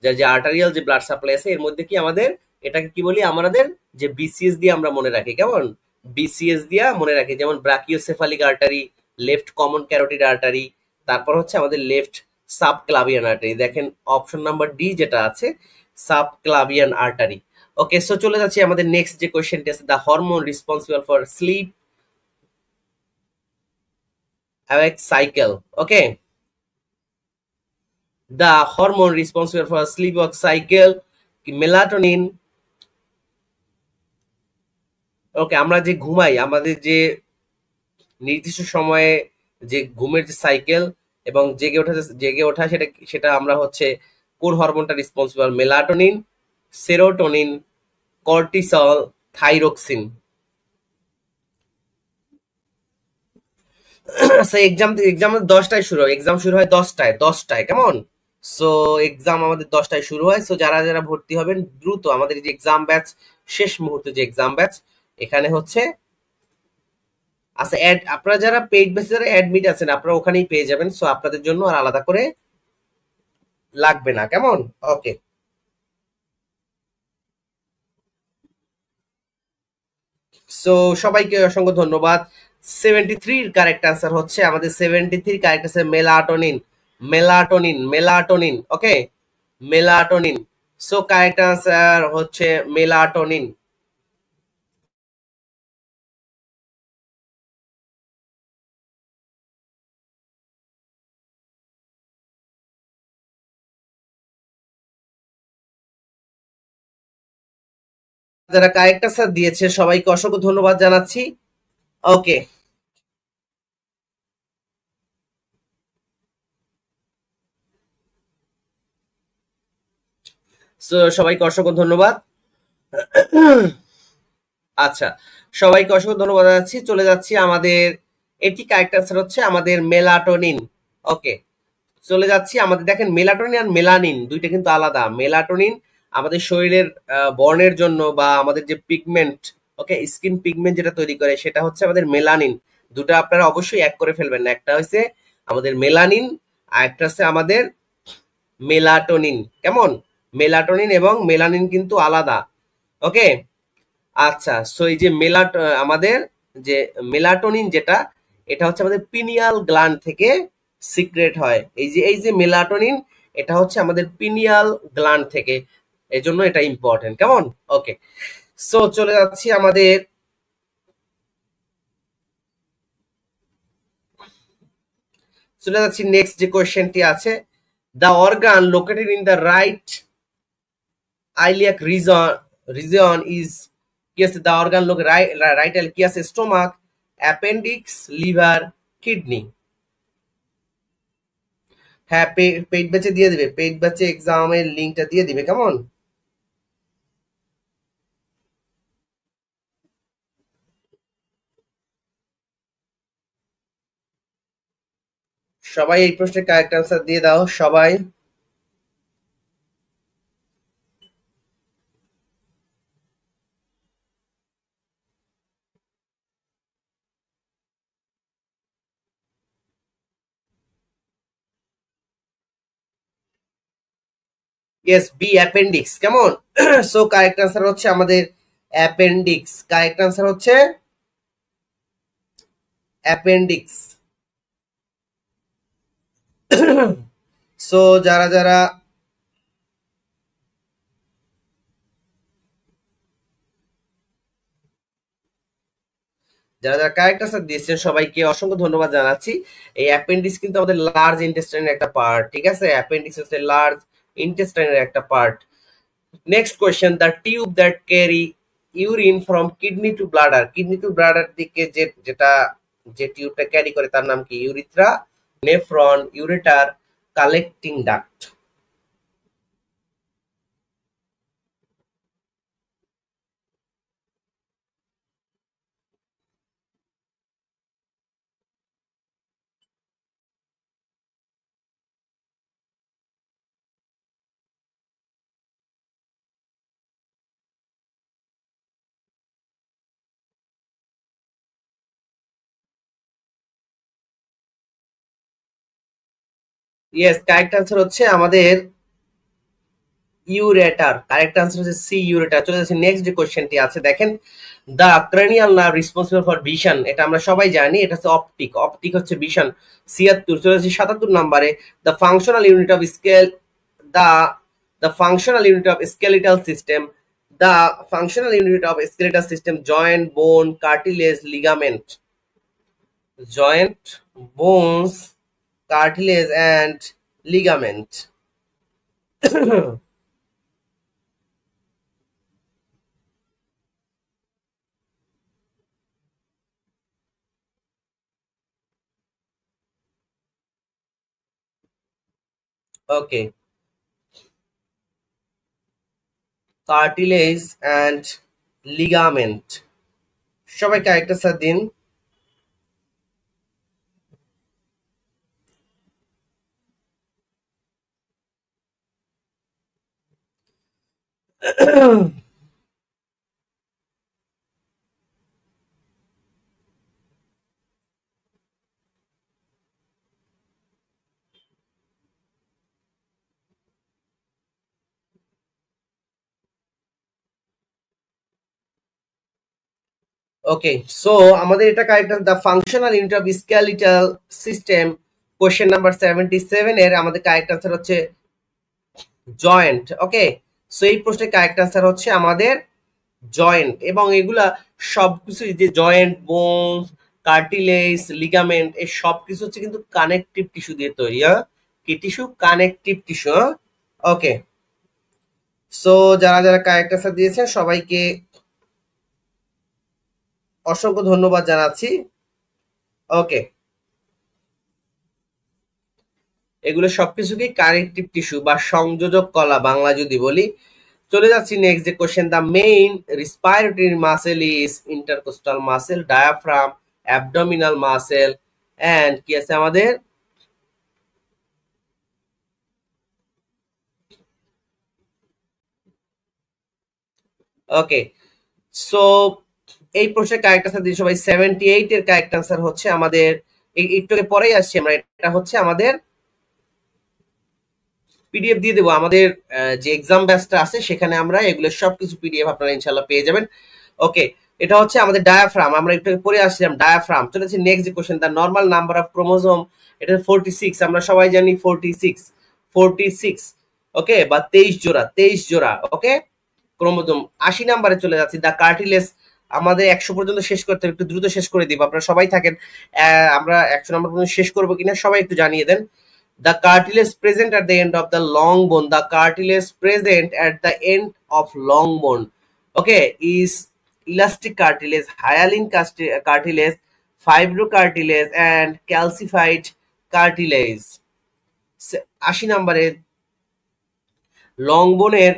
যে আর্টারিয়াল যে ব্লাড সাপ্লাই আছে এর মধ্যে কি আমাদের এটাকে কি বলি আমাদের যে বিসিএস দিয়ে আমরা মনে রাখি। কেমন? বিসিএস দিয়া মনে রাখি, যেমন brachiocephalic artery, left common carotid artery, তারপর হচ্ছে আমাদের লেফট সাবক্লাভিয়ান আর্টারি। দেখেন অপশন নাম্বার ডি যেটা আছে, সাবক্লাভিয়ান আর্টারি। ওকে, সো চলে যাচ্ছি আমাদের নেক্সট যে কোয়েশ্চেনটি আছে, the hormone responsible for sleep awake cycle. Okay, the hormone responsible for sleepwalk cycle, melatonin. Okay, আমরা যে ঘুমাই, আমাদের যে নির্দিষ্ট সময়ে যে ঘুমের যে সাইকেল এবং জেগে ওঠা সেটা সেটা আমরা হচ্ছে কোন হরমোনটা responsible? Melatonin, serotonin, cortisol, thyroxine. আচ্ছা, এক্সাম 10টায় শুরু হয়, এক্সাম শুরু হয় 10টায়। কেমন? সো এক্সাম আমাদের 10টায় শুরু হয়। সো যারা যারা ভর্তি হবেন দ্রুত, আমাদের যে এক্সাম ব্যাচ শেষ মুহূর্তে যে এক্সাম ব্যাচ এখানে হচ্ছে। আচ্ছা, আপনারা যারা পেইড বেসে যারা অ্যাডমিট আছেন আপনারা ওখানেই পেয়ে যাবেন, সো আপনাদের জন্য আর আলাদা করে লাগবে না। কেমন? ওকে, সো সবাইকে অসংখ্য ধন্যবাদ। 73 কারেক্ট আনসার হচ্ছে আমাদের 73 correct answer melatonin, melatonin, melatonin. Okay, melatonin. So correct answer হচ্ছে মেলাটোনিন। যারা কারেক্ট আনসার দিয়েছে সবাইকে অসংখ্য ধন্যবাদ জানাচ্ছি। ওকে, সো সবাইকে অসংখ্য ধন্যবাদ। আচ্ছা, সবাইকে অসংখ্য ধন্যবাদ জানাচ্ছি। চলে যাচ্ছি আমাদের, এটি কারেক্ট আনসার হচ্ছে আমাদের মেলাটোনিন। ওকে, চলে যাচ্ছি আমাদের, দেখেন মেলাটোনিন আর মেলানিন দুইটা কিন্তু আলাদা। মেলাটোনিন আমাদের শরীরের বর্ণের জন্য বা আমাদের যে পিগমেন্ট, ওকে, স্কিন পিগমেন্ট যেটা তৈরি করে সেটা হচ্ছে আমাদের মেলানিন। দুটো আপনারা অবশ্যই এক করে ফেলবেন না, একটা হচ্ছে আমাদের মেলানিন আর একটা হচ্ছে আমাদের মেলাটোনিন। কেমন? মেলাটোনিন এবং মেলানিন কিন্তু আলাদা। ওকে, আচ্ছা, সো এই যে আমাদের যে মেলাটোনিন যেটা, এটা হচ্ছে আমাদের পিনিয়াল গ্ল্যান্ড থেকে সিক্রেট হয়। এই যে মেলাটোনিন, এটা হচ্ছে আমাদের পিনিয়াল গ্ল্যান্ড থেকে, এজন্য এটা ইম্পর্টেন্ট। কেমন? ওকে, সো চলে যাচ্ছি আমাদের, চলে যাচ্ছি নেক্সট যে কোয়েশ্চেনটি আছে, the organ located in the right iliac reason is, কি আছে দ্য অর্গান লোক রাইট কি আছে, স্টোমাক, অ্যাপেন্ডিক্স, লিভার, কিডনি। হ্যাঁ, পেট ব্যাচে দিয়ে দিবে, পেট ব্যাচে এক্সামের লিঙ্কটা দিয়ে দিবে, কেমন? সবাই এই প্রশ্নের কারেক্ট আনসার দিয়ে দাও সবাই। ইয়েস, বি অ্যাপেন্ডিক্স, কেমন? সো কারেক্ট আনসার হচ্ছে আমাদের অ্যাপেন্ডিক্স, কারেক্ট আনসার হচ্ছে অ্যাপেন্ডিক্স। সো যারা যারা যারা যারা কারেক্ট আনসার দিয়েছেন সবাইকে অসংখ্য ধন্যবাদ জানাচ্ছি। এই অ্যাপেন্ডিক্স কিন্তু আমাদের লার্জ ইন্টেস্টাইনের একটা পার্ট, ঠিক আছে? অ্যাপেন্ডিক্স হচ্ছে লার্জ ইন্টেস্টাইনের একটা part. Next question, the tube that carry urine from kidney to bladder, kidney to bladder দিকে যেটা যে টিউবটা ক্যারি করে তার নাম কি? Urethra, nephron, ureter, collecting duct. Yes, correct answer হচ্ছে আমাদের ইউরেটার, কারেক্ট আনসার হচ্ছে সি ইউরেটার। চলে যাচ্ছে নেক্সট যে কোশ্চেনটি আছে, দেখেন the cranial nerve responsible for vision, এটা আমরা সবাই জানি, এটা হচ্ছে অপটিক, অপটিক হচ্ছে ভিশন। 76। চলে যাচ্ছে 77 নম্বরে, the functional unit of scale, the the functional unit of skeletal system, the functional unit of skeletal system, joint, bone, cartilage, ligament. Joint, bones, cartilage and ligament. Okay, cartilage and ligament. সবাই correct answer দিন। Okay, so আমাদের এটা correct, the functional unit of skeletal system, question number 77 এর আমাদের correct answer হচ্ছে joint. Okay, so এই প্রশ্নের correct answer হচ্ছে আমাদের জয়েন্ট, এবং এগুলা সবকিছু যে জয়েন্ট, বোনস, কার্টিলেজ, লিগামেন্ট, এই সবকিছু হচ্ছে কিন্তু কানেকটিভ টিস্যু দিয়ে তৈরি। হ্যাঁ, কি tissue? Connective tissue. Okay, so যারা যারা কারেক্ট আনসার দিয়েছেন সবাইকে অসংখ্য ধন্যবাদ জানাচ্ছি। ওকে, এগুলো সবকিছুকে কানেকটিভ টিস্যু বা সংযোজক কলা বাংলা যদি বলি। চলে যাচ্ছি নেক্সট যে question, the main respiratory muscle is intercostal muscle, diaphragm, abdominal muscle and কি আছে আমাদের ওকে, সো এই প্রশ্নের কারেক্ট আনসার দিয়ে সবাই 78 এর কারেক্ট আনসার হচ্ছে আমাদের, একটু পরেই আসছি আমরা, এটা হচ্ছে আমাদের পিডিএফ দিয়ে দেবো আমাদের যে এক্সাম ব্যাচটা আছে সেখানে আমরা এগুলো সবকিছু পিডিএফ আপনারা ইনশাল্লাহ পেয়ে যাবেন। ওকে, এটা হচ্ছে আমাদের ডায়াফ্রাম, আমরা একটু পরে আসছিলাম ডায়াফ্রাম। চলেছে নেক্সট যে question, the normal number of chromosome, এটা 46, আমরা সবাই জানি 46। ওকে, বা 23 জোড়া, 23 জোড়া। ওকে, ক্রোমোজোম। 80 নাম্বারে চলে যাচ্ছি, দ্য কার্টিলেজ আমাদের 100 পর্যন্ত শেষ করতে হবে, একটু দ্রুত শেষ করে দিব, আপনারা সবাই থাকেন। আমরা 100 নম্বর পর্যন্ত শেষ করবো কিনা সবাই একটু জানিয়ে দেন। The cartilage present at the end of the long bone, the cartilage present at the end of long bone, okay, is elastic cartilage, hyaline cartilage, fibrocartilage and calcified cartilage. 80 নম্বরে লং বোনের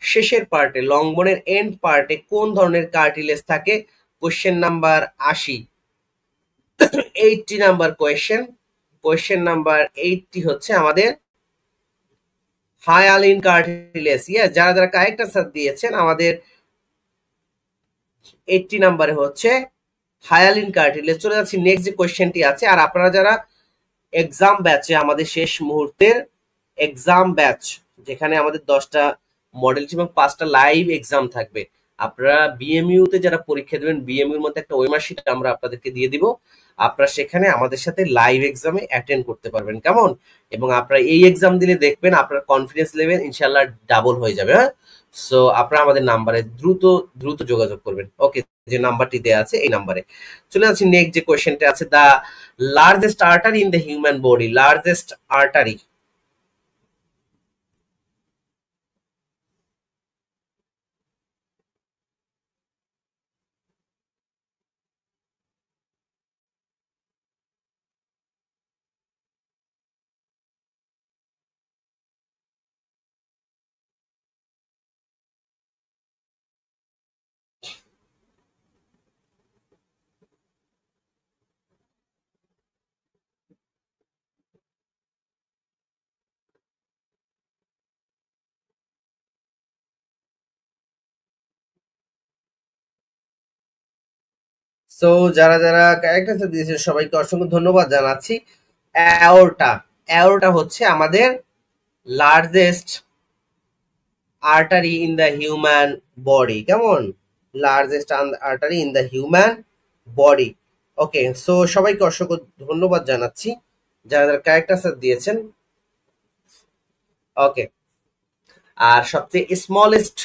শেষের পার্টে, লং বোনের and পার্টে কোন ধরনের cartilage থাকে? Question number 80। 80 number question number 80 হচ্ছে আমাদের হায়ালিন কার্টিলেজ। ইয়েস, যারা যারা কারেক্ট আনসার দিয়েছেন আমাদের 80 নাম্বারে হচ্ছে হায়ালিন কার্টিলেজ। চলে যাচ্ছি নেক্সট যে কোয়েশ্চেনটি আছে। আর আপনারা যারা এক্সাম ব্যাচে, আমাদের শেষ মুহূর্তের এক্সাম ব্যাচ, যেখানে আমাদের 10টা মডেল এবং 5টা লাইভ এক্সাম থাকবে, আপনারা বিএমইউ তে যারা পরীক্ষা দেবেন, বিএমইউ এর মধ্যে একটা ওয়েমার শিট আমরা আপনাদেরকে দিয়ে দিব, আপনারা সেখানে আমাদের সাথে লাইভ এক্সামে অ্যাটেন্ড করতে পারবেন, কেমন? এবং আপনারা এই এক্সাম দিলে দেখবেন আপনার কনফিডেন্স লেভেল ইনশাআল্লাহ ডাবল হয়ে যাবে। হ্যাঁ, সো আপনারা আমাদের নাম্বারে দ্রুত দ্রুত যোগাযোগ করবেন। ওকে, যে নাম্বারটি দেওয়া আছে এই নাম্বারে। চলে যাচ্ছি নেক্সট যে কোয়েশ্চেনটা আছে, the largest artery in the human body, largest artery. So যারা যারা কারেক্ট অ্যান্সার দিয়েছেন সবাইকে অসংখ্য ধন্যবাদ জানাচ্ছি। অ্যাওরটা, অ্যাওরটা হচ্ছে আমাদের largest artery in the human body, কেমন? Largest artery in the human body. Okay, so সবাইকে অসংখ্য ধন্যবাদ জানাচ্ছি যারা যারা কারেক্ট অ্যান্সার দিয়েছেন। ওকে, আর সবচেয়ে স্মলেস্ট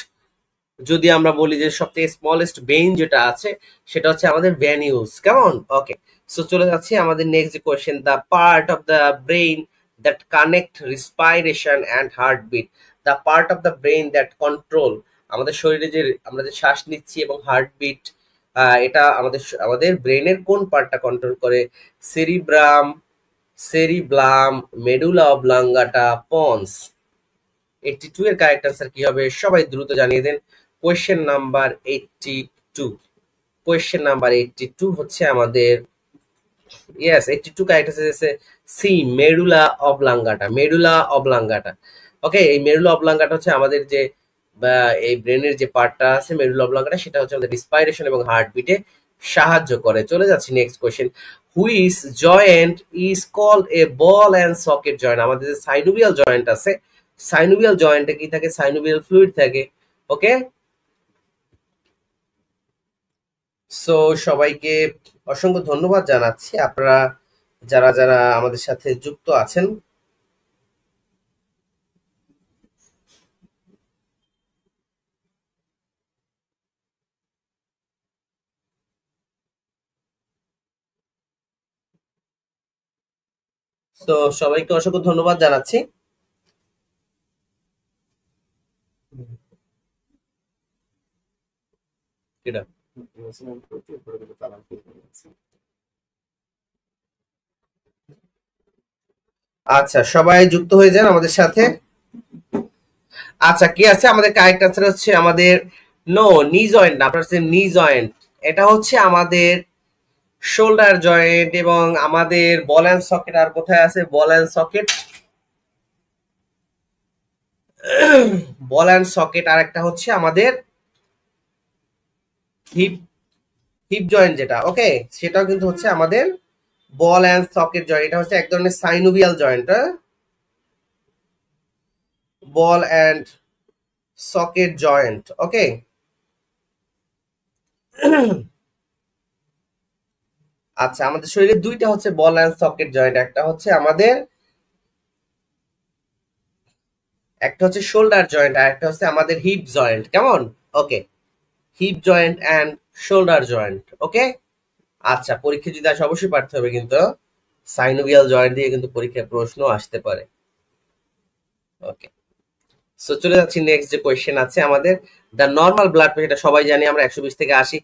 যদি আমরা বলি যে সবচেয়ে স্মলেস্ট বেইন যেটা আছে সেটা হচ্ছে আমাদের ভ্যানিউস, কেমন? ওকে, সো চলে যাচ্ছি আমাদের নেক্সট যে question, the part of the brain that connect respiration and heartbeat, the part of the brain that control, আমাদের শরীরে যে আমরা যে শ্বাস নিচ্ছি এবং হার্টবিট, এটা আমাদের আমাদের ব্রেনের কোন পার্টটা কন্ট্রোল করে? Cerebrum, medulla oblongata, ponds. 82 এর কারেক্ট আনসার কি হবে সবাই দ্রুত জানিয়ে দেন। কোয়েশ্চেন নাম্বার 82, কোয়েশ্চেন নাম্বার 82 হচ্ছে আমাদের, ইয়েস 82 কারেক্ট আনসার হচ্ছে C, medulla oblongata, medulla oblongata. Okay, এই মেডুলা অবলাঙ্গাটা হচ্ছে আমাদের যে এই ব্রেনের যে পার্টটা আছে মেডুলা অবলাঙ্গাটা, সেটা হচ্ছে আমাদের রেসপিরেশন এবং হার্টবিটে সাহায্য করে। চলে যাচ্ছি next question, which joint is called a ball and socket joint, আমাদের যে সাইনোভিয়াল জয়েন্ট আছে, সাইনোভিয়াল জয়েন্টে কি থাকে? সাইনোভিয়াল ফ্লুইড থাকে। ওকে, সো সবাইকে অসংখ্য ধন্যবাদ জানাচ্ছি আপনারা যারা যারা আমাদের সাথে যুক্ত আছেন। তো সবাইকে অসংখ্য ধন্যবাদ জানাচ্ছি। এটা আচ্ছা, সবাই যুক্ত হয়ে যান আমাদের সাথে। আচ্ছা, কি আছে আমাদের কারেক্ট আনসার হচ্ছে আমাদের নো, নি জয়েন্ট না, আপনার হচ্ছে নি জয়েন্ট, এটা হচ্ছে আমাদের শোল্ডার জয়েন্ট। এবং আমাদের বল এন্ড সকেট, আর কোথায় আছে ball and socket? Ball and socket আর একটা হচ্ছে আমাদের হিপ, হিপ জয়েন্ট যেটা, ওকে, সেটাও কিন্তু হচ্ছে আমাদের বল এন্ড সকেট জয়েন্ট। এটা হচ্ছে এক ধরনের synovial joint, ball and socket joint. Okay, আচ্ছা, আমাদের শরীরে দুইটা হচ্ছে বল এন্ড সকেট জয়েন্ট, একটা হচ্ছে আমাদের, একটা হচ্ছে শোল্ডার জয়েন্ট আর একটা হচ্ছে আমাদের হিপ জয়েন্ট, কেমন? Okay, hip joint and shoulder joint. Okay, আচ্ছা পরীক্ষা যদি আসে অবশ্যই পারতে হবে, কিন্তু সাইনোভিয়াল জয়েন্ট দিয়ে কিন্তু পরীক্ষায় প্রশ্ন আসতে পারে। ওকে, সো চলে যাচ্ছি নেক্সট যে কোয়েশ্চেন আছে আমাদের। দ্য নর্মাল ব্লাড প্রেশার, এটা সবাই জানি আমরা, 120 থেকে 80।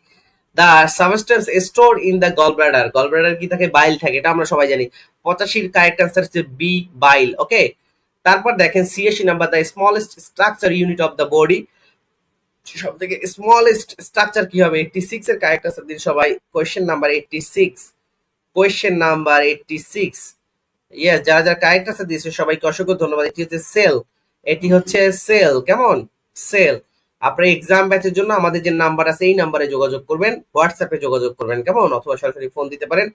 The substance store in the gall bladder, gall bladder কি থাকে? বাইল থাকে, এটা আমরা সবাই জানি। 85 কারেক্ট আনসার হচ্ছে বি, বাইল। ওকে, তারপর দেখেন 86 number, the smallest structure unit of the body, সব থেকে স্মলেস্ট স্ট্রাকচার কি হবে? 86 এর কারেক্ট আনসার দিন সবাই। Question number 86, question number 86। Yes, যারা যারা কারেক্ট আনসার দিয়েছে সবাইকে অসংখ্য ধন্যবাদ। এটি হচ্ছে সেল, এটি হচ্ছে সেল। কেমন? সেল। আপনার এক্সাম ব্যাচের জন্য আমাদের যে নাম্বার আছে এই নাম্বারে যোগাযোগ করবেন, হোয়াটসঅ্যাপে যোগাযোগ করবেন, কেমন? অথবা সরাসরি ফোন দিতে পারেন।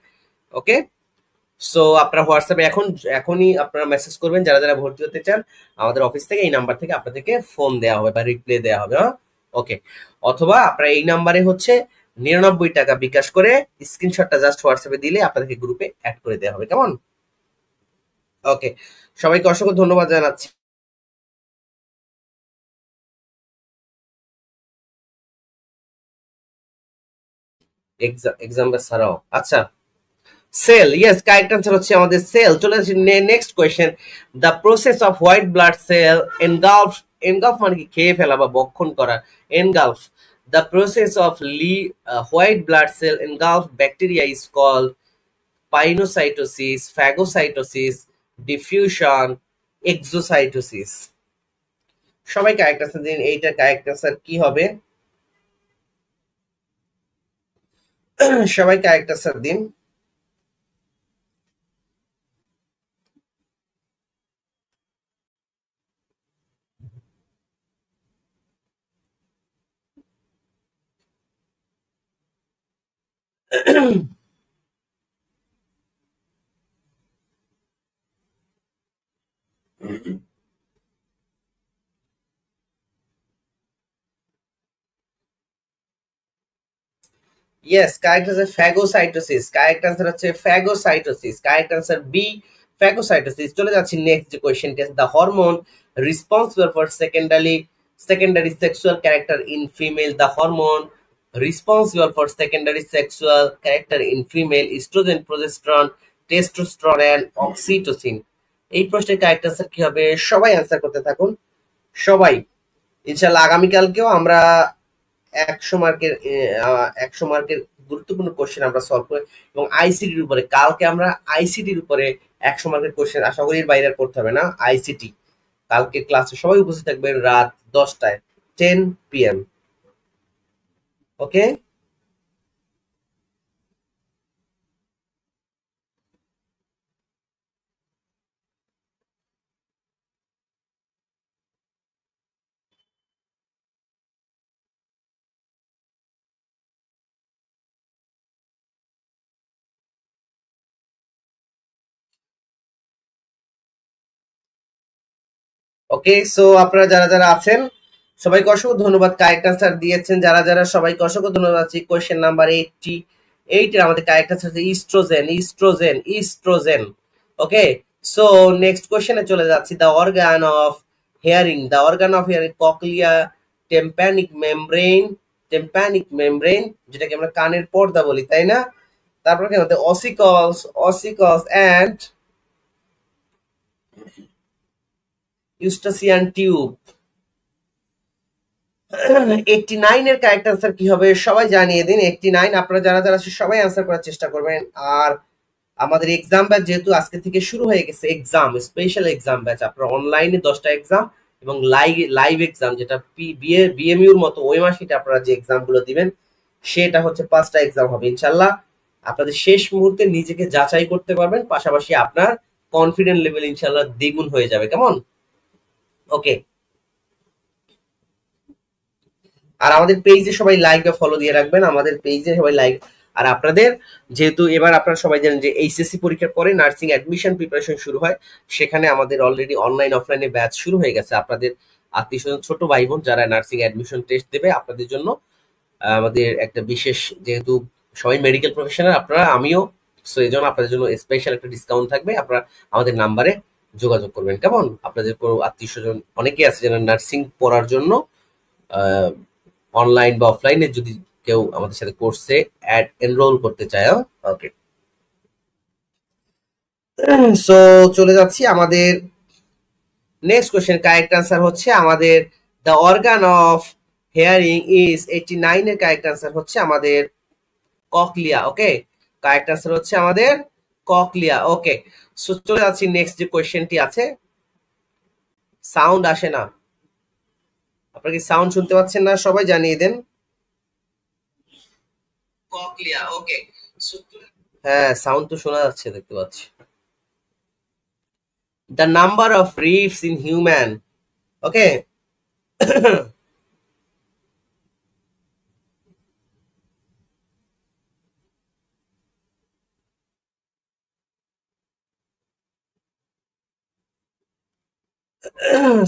ওকে, সো আপনারা হোয়াটসঅ্যাপে এখনই আপনারা মেসেজ করবেন যারা যারা ভর্তি হতে চান। আমাদের অফিস থেকে এই নাম্বার থেকে আপনাদেরকে ফোন দেওয়া হবে বা রিপ্লে দেওয়া হবে। হ্যাঁ, ওকে। অথবা আপনারা এই নাম্বারে হচ্ছে 99 টাকা বিকাশ করে স্ক্রিনশটটা জাস্ট হোয়াটসঅ্যাপে দিলে আপনাদেরকে গ্রুপে অ্যাড করে দেওয়া হবে, কেমন? ওকে, সবাইকে অসংখ্য ধন্যবাদ জানাচ্ছি। এক্সাম ছাড়াও, আচ্ছা সেল, ইয়েস কারেক্ট আনসার হচ্ছে আমাদের সেল। চলে আসি next question. The process of white blood cell engulf, engulf মানে কি? খেয়ে ফেলা বা ভক্ষণ করা, engulf. The process of white blood cell engulf bacteria is called pinocytosis, phagocytosis, diffusion, exocytosis. সবাই কারেক্ট আনসার দিন, এইটা কারেক্ট আনসার কি হবে? সবাই কারেক্ট আনসার দিন। Yes, correct answer phagocytosis, correct answer হচ্ছে phagocytosis, correct answer B, phagocytosis. চলে যাচ্ছি নেক্সট যে কোয়েশ্চেনটি আছে। The hormone responsible for secondary sexual character in female, the hormone responsible for secondary sexual character in female, oestrogen, progesterone, testosterone and oxytocin. এই প্রশ্নের correct answer কি হবে? সবাই আনসার করতে থাকুন, সবাই। ইনশাআল্লাহ আগামীকালকেও আমরা 100 মার্কের 100 মার্কের গুরুত্বপূর্ণ কোশ্চেন আমরা সলভ করি, এবং আইসিটির উপরে কালকে আমরা আইসিটির উপরে 100 মার্কের কোশ্চেন, আশা করি এর বাইরে আর করতে হবে না। আইসিটি কালকে ক্লাসে সবাই উপস্থিত থাকবেন রাত 10টায়, 10 PM। ওকে, ওকে। সো আপনারা যারা যারা আছেন সবাইকে অসংখ্য ধন্যবাদ, কারেক্ট আনসার দিয়েছেন যারা যারা, সবাইকে অসংখ্য ধন্যবাদ। কোয়েশ্চেন নাম্বার 88 এর আমাদের কারেক্ট আনসার হচ্ছে estrogen, estrogen, estrogen. Okay, so next কোয়েশ্চেনে চলে যাচ্ছি। The organ of hearing, the organ of hearing, cochlea, tympanic membrane, tympanic membrane যেটাকে আমরা কানের পর্দা বলি, তাই না? তারপর কি আমাদের অসিকলস, অসিকলস এন্ড ইউস্টাসিয়ান টিউব। 89 এর কারেক্ট আনসার কি হবে? সবাই জানিয়ে দিন। 89, আপনারা যারা যারা আছে সবাই আনসার করার চেষ্টা করবেন। আর আমাদের এক্সাম ব্যাচ যেহেতু আজকে থেকে শুরু হয়ে গেছে, এক্সাম স্পেশাল এক্সাম ব্যাচ, আপনারা অনলাইনে 10টা এক্সাম এবং লাইভ এক্সাম যেটা বিএমইউর মতো ওই মাসিটা আপনারা যে এক্সাম গুলো দিবেন সেটা হচ্ছে 5টা এক্সাম হবে ইনশাল্লাহ। আপনাদের শেষ মুহূর্তে নিজেকে যাচাই করতে পারবেন, পাশাপাশি আপনার কনফিডেন্ট লেভেল ইনশাল্লাহ দ্বিগুণ হয়ে যাবে, কেমন? ওকে, আর আমাদের পেজে সবাই লাইক বা ফলো দিয়ে রাখবেন, আমাদের পেজে সবাই লাইক। আর আপনাদের যেহেতু এবার আপনারা সবাই জানেন যে এইচএসসি পরীক্ষার পরে নার্সিং অ্যাডমিশন প্রিপারেশন শুরু হয়, সেখানে আমাদের অলরেডি অনলাইন অফলাইনে ব্যাচ শুরু হয়ে গেছে। আপনাদের আত্মীয় স্বজন ছোট ভাই বোন যারা নার্সিং অ্যাডমিশন টেস্ট দেবে আপনাদের জন্য আমাদের একটা বিশেষ, যেহেতু সবাই মেডিকেল প্রফেশনাল আপনারা, আমিও, সো এই জন্য আপনাদের জন্য স্পেশাল একটা ডিসকাউন্ট থাকবে। আপনারা আমাদের নাম্বারে যোগাযোগ করবেন, কেমন? আপনাদের কোনো আত্মীয় স্বজন অনেকেই আছে যারা নার্সিং পড়ার জন্য অনলাইন বা অফলাইনে যদি কেউ আমাদের সাথে কোর্সে এনরোল করতে চায়। ওকে, সো চলে যাচ্ছি আমাদের নেক্সট কোয়েশ্চেন। কারেক্ট আনসার হচ্ছে আমাদের the organ of hearing is 89 এর কারেক্ট আনসার হচ্ছে আমাদের ককলিয়া। ওকে, কারেক্ট আনসার হচ্ছে আমাদের ককলিয়া। ওকে, সো চলে যাচ্ছি নেক্সট যে কোয়েশ্চেনটি আছে। সাউন্ড আসে না, আপনারা কি সাউন্ড শুনতে পাচ্ছেন না? সবাই জানিয়ে দেন। ককলিয়া, ওকে, হ্যাঁ সাউন্ড তো শোনা যাচ্ছে, দেখতে পাচ্ছি। The number of ribs in human. Okay,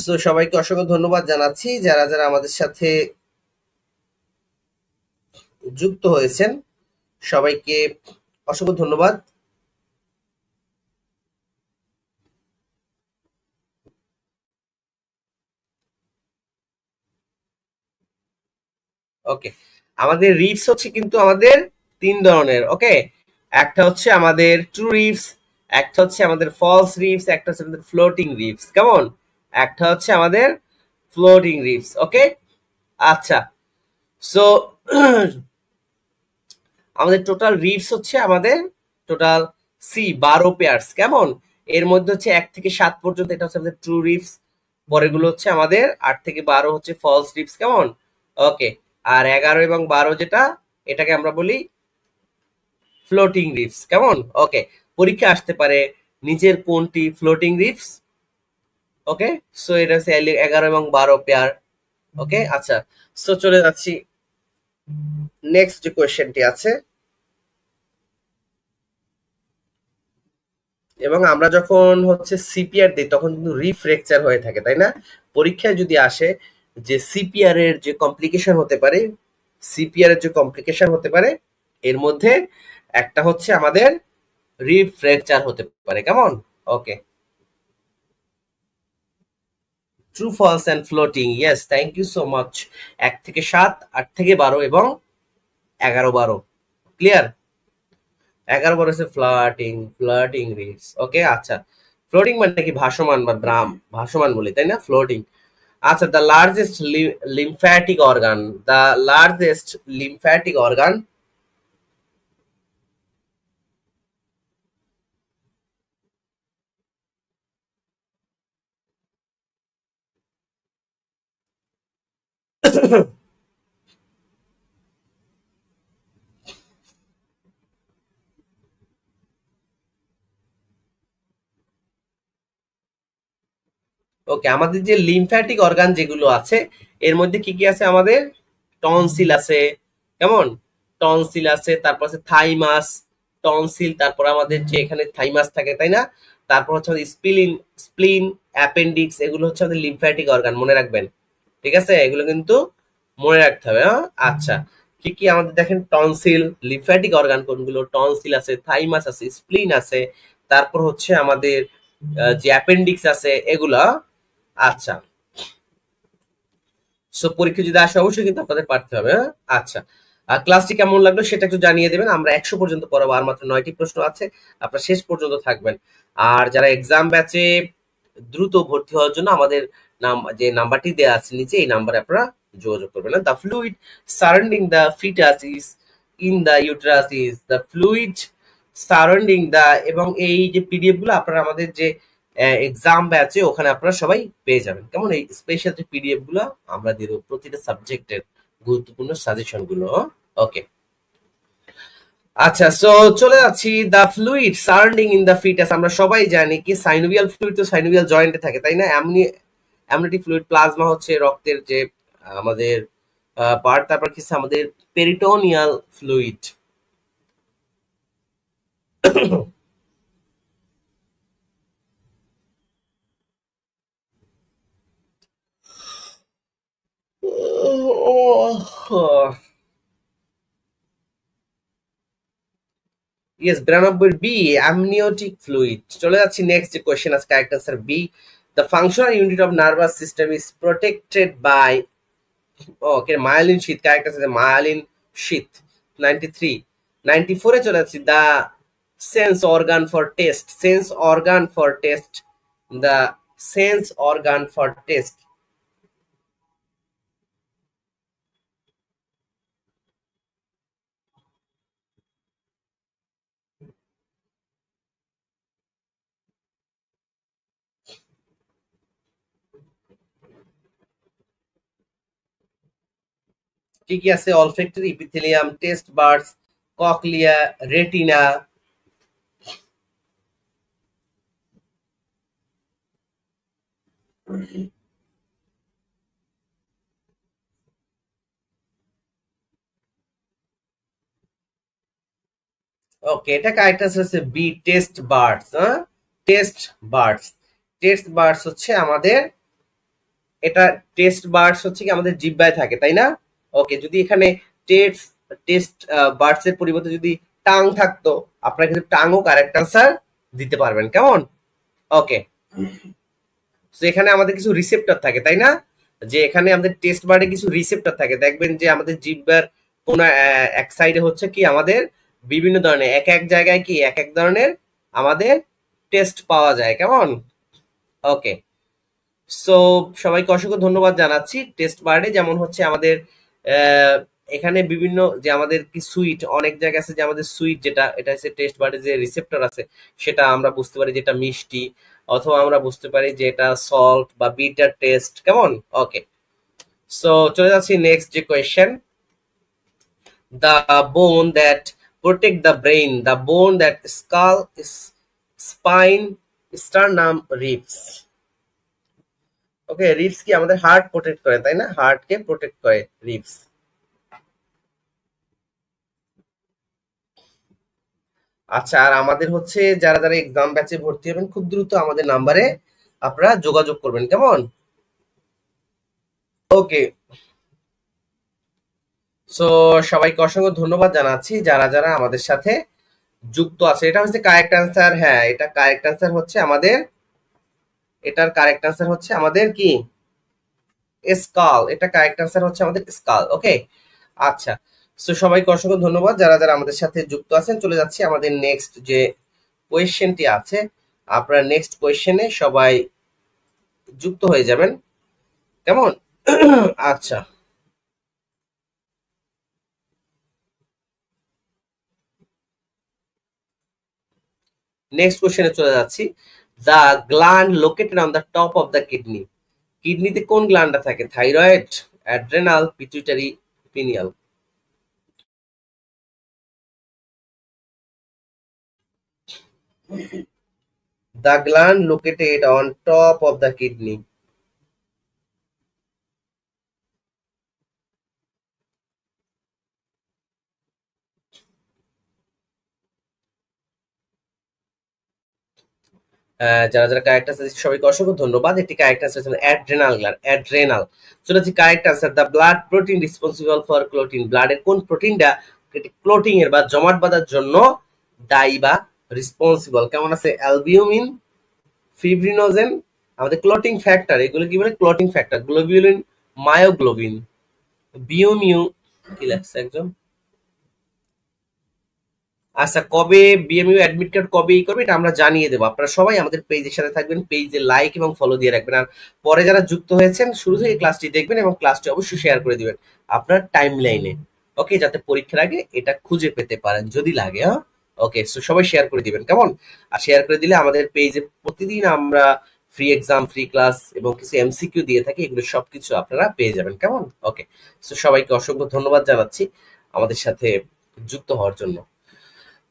so সবাইকে অসংখ্য ধন্যবাদ জানাচ্ছি যারা যারা আমাদের সাথে যুক্ত হয়েছেন, সবাইকে অসংখ্য ধন্যবাদ। ওকে, আমাদের রিবস হচ্ছে কিন্তু আমাদের 3 ধরনের। ওকে, একটা হচ্ছে আমাদের ট্রু রিবস, একটা হচ্ছে আমাদের ফলস রিবস, একটা হচ্ছে আমাদের ফ্লোটিং রিবস। কেমন? একটা হচ্ছে আমাদের ফ্লোটিং রিবস। ওকে, আচ্ছা, সো আমাদের টোটাল রিবস হচ্ছে আমাদের টোটাল 12 পেয়ার্স। কেমন? এর মধ্যে হচ্ছে 1 থেকে 7 পর্যন্ত এটা হচ্ছে আমাদের ট্রু রিবস, পরেগুলো হচ্ছে আমাদের 8 থেকে 12 হচ্ছে ফলস রিবস। কেমন? ওকে, আর 11 এবং 12 যেটা, এটাকে আমরা বলি ফ্লোটিং রিবস। কেমন? ওকে, পরীক্ষা আসতে পারে নিচের কোনটি ফ্লোটিং রিবস। ওকে, সো এটা হচ্ছে 11 এবং 12 পেয়ার। ওকে, আচ্ছা, সো চলে যাচ্ছি নেক্সট যে কোয়েশ্চেনটি আছে। এবং আমরা যখন হচ্ছে সিপিআর দিই তখন কিন্তু রিফ্র্যাকচার হয়ে থাকে, তাই না? পরীক্ষায় যদি আসে যে সিপিআর এর যে কমপ্লিকেশন হতে পারে, সিপিআর এর যে কমপ্লিকেশন হতে পারে, এর মধ্যে একটা হচ্ছে আমাদের রিফ্র্যাকচার হতে পারে। কেমন? Okay, true false and floating, yes, thank you so much. 1 থেকে 7, 8 থেকে 12 এবং 11-12। ক্লিয়ার? 11-12 হচ্ছে ফ্লাটিং, ফ্লাটিং রিবস। ওকে, আচ্ছা, ফ্লোটিং মানে কি? ভাসমান বা ভাসমান বলি, তাই না? ফ্লোটিং। আচ্ছা, the largest lymphatic organ, the largest lymphatic organ. Okay, আমাদের যে লিম্ফ্যাটিক অর্গান যেগুলো আছে এর মধ্যে কি কি আছে? আমাদের টনসিল আছে। কেমন? টনসিল আছে, তারপর আছে থাইমাস, টনসিল, তারপর আমাদের যে এখানে থাইমাস থাকে, তাই না? তারপর হচ্ছে আমাদের স্প্লিন, স্প্লিন, অ্যাপেন্ডিক্স, এগুলো হচ্ছে আমাদের লিম্ফ্যাটিক অর্গান, মনে রাখবেন। ঠিক আছে, এগুলো কিন্তু মনে রাখতে হবে। হ্যাঁ, আচ্ছা, কি কি আমাদের দেখেন? টনসিল, লিম্ফ্যাটিক অর্গান কোনগুলো? টনসিল আছে, থাইমাস আছে, স্প্লিন আছে, তারপর হচ্ছে আমাদের যে অ্যাপেন্ডিক্স আছে, এগুলা। আচ্ছা, সো পরীক্ষা যদি আসে অবশ্যই কিন্তু আপনাদের পারতে হবে। হ্যাঁ? আচ্ছা, আর ক্লাসটি কেমন লাগলো সেটা একটু জানিয়ে দেবেন। আমরা 100 পর্যন্ত পড়াবো, আর মাত্র 9টি প্রশ্ন আছে, আপনারা শেষ পর্যন্ত থাকবেন। আর যারা এক্সাম ব্যাচে দ্রুত ভর্তি হওয়ার জন্য আমাদের যে নাম্বারটি দেওয়া আছে নিচে, এই নাম্বারে আপনারা যোগাযোগ করবেন। The fluid surrounding the foetus is in the uterus is the fluid surrounding the, এবং এই যে পিডিএফ গুলো আপনারা আমাদের যে এক্সাম ব্যাচে ওখানে আপনারা সবাই পেয়ে যাবেন। কেমন? এই স্পেশাল যে পিডিএফ গুলো আমরা দিয়ে দেবো প্রতিটা সাবজেক্টের গুরুত্বপূর্ণ সাজেশন গুলো। ওকে, আচ্ছা, সো চলে যাচ্ছি the fluid surrounding in the foetus. আমরা সবাই জানি কি সাইনোভিয়াল ফ্লুইড তো সাইনোভিয়াল জয়েন্টে থাকে, তাই না? অ্যামনিওটিক ফ্লুইড, প্লাজমা হচ্ছে রক্তের যে আমাদের পার্ট, তারপর কি আমাদের peritoneal fluid. Yes, 92 B, amniotic fluid. চলে যাচ্ছি নেক্সট যে কোয়েশ্চেন আছে, correct answer B. The functional unit of nervous system is protected by, okay, myelin sheath. Correct answer myelin sheath. 93। 94 এ চলে যাচ্ছি, the sense organ for taste, sense organ for taste, the sense organ for taste. কি কি আছে? Olfactory, epithelium, taste buds, cochlea, retina. Okay, এটা correct answer হচ্ছে B, test birds. হ্যাঁ, test birds. Test birds হচ্ছে আমাদের, এটা টেস্ট বার্ডস হচ্ছে কি আমাদের জিহ্বায় থাকে, তাই না? ওকে, যদি এখানে টেস্ট টেস্ট বার্ডস এর পরিবর্তে যদি টাং থাকতো, আপনারা কিন্তু টাংও কারেক্ট আনসার দিতে পারবেন। কেমন? ওকে, তো এখানে আমাদের কিছু রিসেপ্টর থাকে, তাই না? যে এখানে আমাদের টেস্ট বার্ডে কিছু রিসেপ্টর থাকে, দেখবেন যে আমাদের জিহ্বার কোন এক সাইডে হচ্ছে কি আমাদের বিভিন্ন ধরনের, এক এক জায়গায় কি এক এক ধরনের আমাদের টেস্ট পাওয়া যায়। কেমন? ওকে, সো সবাইকে অসংখ্য ধন্যবাদ জানাচ্ছি। টেস্ট বার্ডে যেমন হচ্ছে আমাদের আহ, এখানে বিভিন্ন যে আমাদের কি সুইট, অনেক জায়গায় আছে যে আমাদের সুইট, যেটা এটা হচ্ছে টেস্ট বার্ডে যে রিসেপ্টর আছে, সেটা আমরা বুঝতে পারি যেটা মিষ্টি, অথবা আমরা বুঝতে পারি যে এটা সল্ট বা বিটার টেস্ট। কেমন? ওকে, সো চলে যাচ্ছি নেক্সট যে question. The bone that protect the brain, the bone that skull spine sternum ribs. Okay, ribs কি আমাদের হার্ট প্রোটেক্ট করে, তাই না? হার্ট কে প্রোটেক্ট করে রিবস। আচ্ছা, আর আমাদের হচ্ছে যারা যারা এক্সাম ব্যাচে ভর্তি হবেন, খুব দ্রুত আমাদের নাম্বারে আপনারা যোগাযোগ করবেন। কেমন? ওকে, সো সবাইকে অসংখ্য ধন্যবাদ জানাচ্ছি যারা যারা আমাদের সাথে যুক্ত আছে। এটা হচ্ছে কারেক্ট অ্যান্সার। হ্যাঁ, এটা কারেক্ট অ্যান্সার হচ্ছে আমাদের, এটার কারেক্ট অ্যান্সার হচ্ছে আমাদের কি স্কাল। এটা কারেক্ট অ্যান্সার হচ্ছে আমাদের স্কাল। ওকে, আচ্ছা, সো সবাইকে অসংখ্য ধন্যবাদ যারা যারা আমাদের সাথে যুক্ত আছেন। চলে যাচ্ছি আমাদের নেক্সট যে কোয়েশ্চেনটি আছে, আপনারা নেক্সট কোয়েশ্চেনে সবাই যুক্ত হয়ে যাবেন। কেমন? আচ্ছা, নেক্সট কোয়েশ্চেনে চলে যাচ্ছি। The gland located on the top of the kidney, কিডনিতে কোন গ্ল্যান্ডটা থাকে? Thyroid, adrenal, pituitary, pineal. The gland located on top of the kidney. যারা যারা কারেক্ট আনসার সবাইকে অসংখ্য ধন্যবাদ। একটি কারেক্ট আনসার ছিল অ্যাড্রেনাল গ্ল্যান্ড, অ্যাড্রেনাল। চলেছি correct answer, the blood protein responsible for clotting, ব্লাডের কোন প্রোটিনটা ক্লোটিং এর বা জমাট বাঁধার জন্য দায়ী বা রেসপন্সিবল? কেমন আছে? অ্যালবিউমিন, ফিব্রিনোজেন, আমাদের ক্লটিং ফ্যাক্টর, এগুলো কি বলে? ক্লটিং ফ্যাক্টর, গ্লোবিউলিন, মায়োগ্লোবিন, বিওমিউ। কি লাগছে একজন? আচ্ছা, কবে বিএমইউ অ্যাডমিট কার্ড কবে ই করবে এটা আমরা জানিয়ে দেবো। আপনারা সবাই আমাদের পেজের সাথে থাকবেন, পেজে লাইক এবং ফলো দিয়ে রাখবেন। আর পরে যারা যুক্ত হয়েছেন শুরু থেকে ক্লাসটি দেখবেন এবং ক্লাসটি অবশ্যই শেয়ার করে দিবেন আপনার টাইম লাইনে। ওকে, যাতে পরীক্ষার আগে এটা খুঁজে পেতে পারেন যদি লাগে। হ্যাঁ, ওকে, সো সবাই শেয়ার করে দিবেন। কেমন? আর শেয়ার করে দিলে আমাদের পেজে প্রতিদিন আমরা ফ্রি এক্সাম, ফ্রি ক্লাস এবং কিছু এমসিকিউ দিয়ে থাকি, এগুলো সবকিছু আপনারা পেয়ে যাবেন। কেমন? ওকে, সো সবাইকে অসংখ্য ধন্যবাদ জানাচ্ছি আমাদের সাথে যুক্ত হওয়ার জন্য।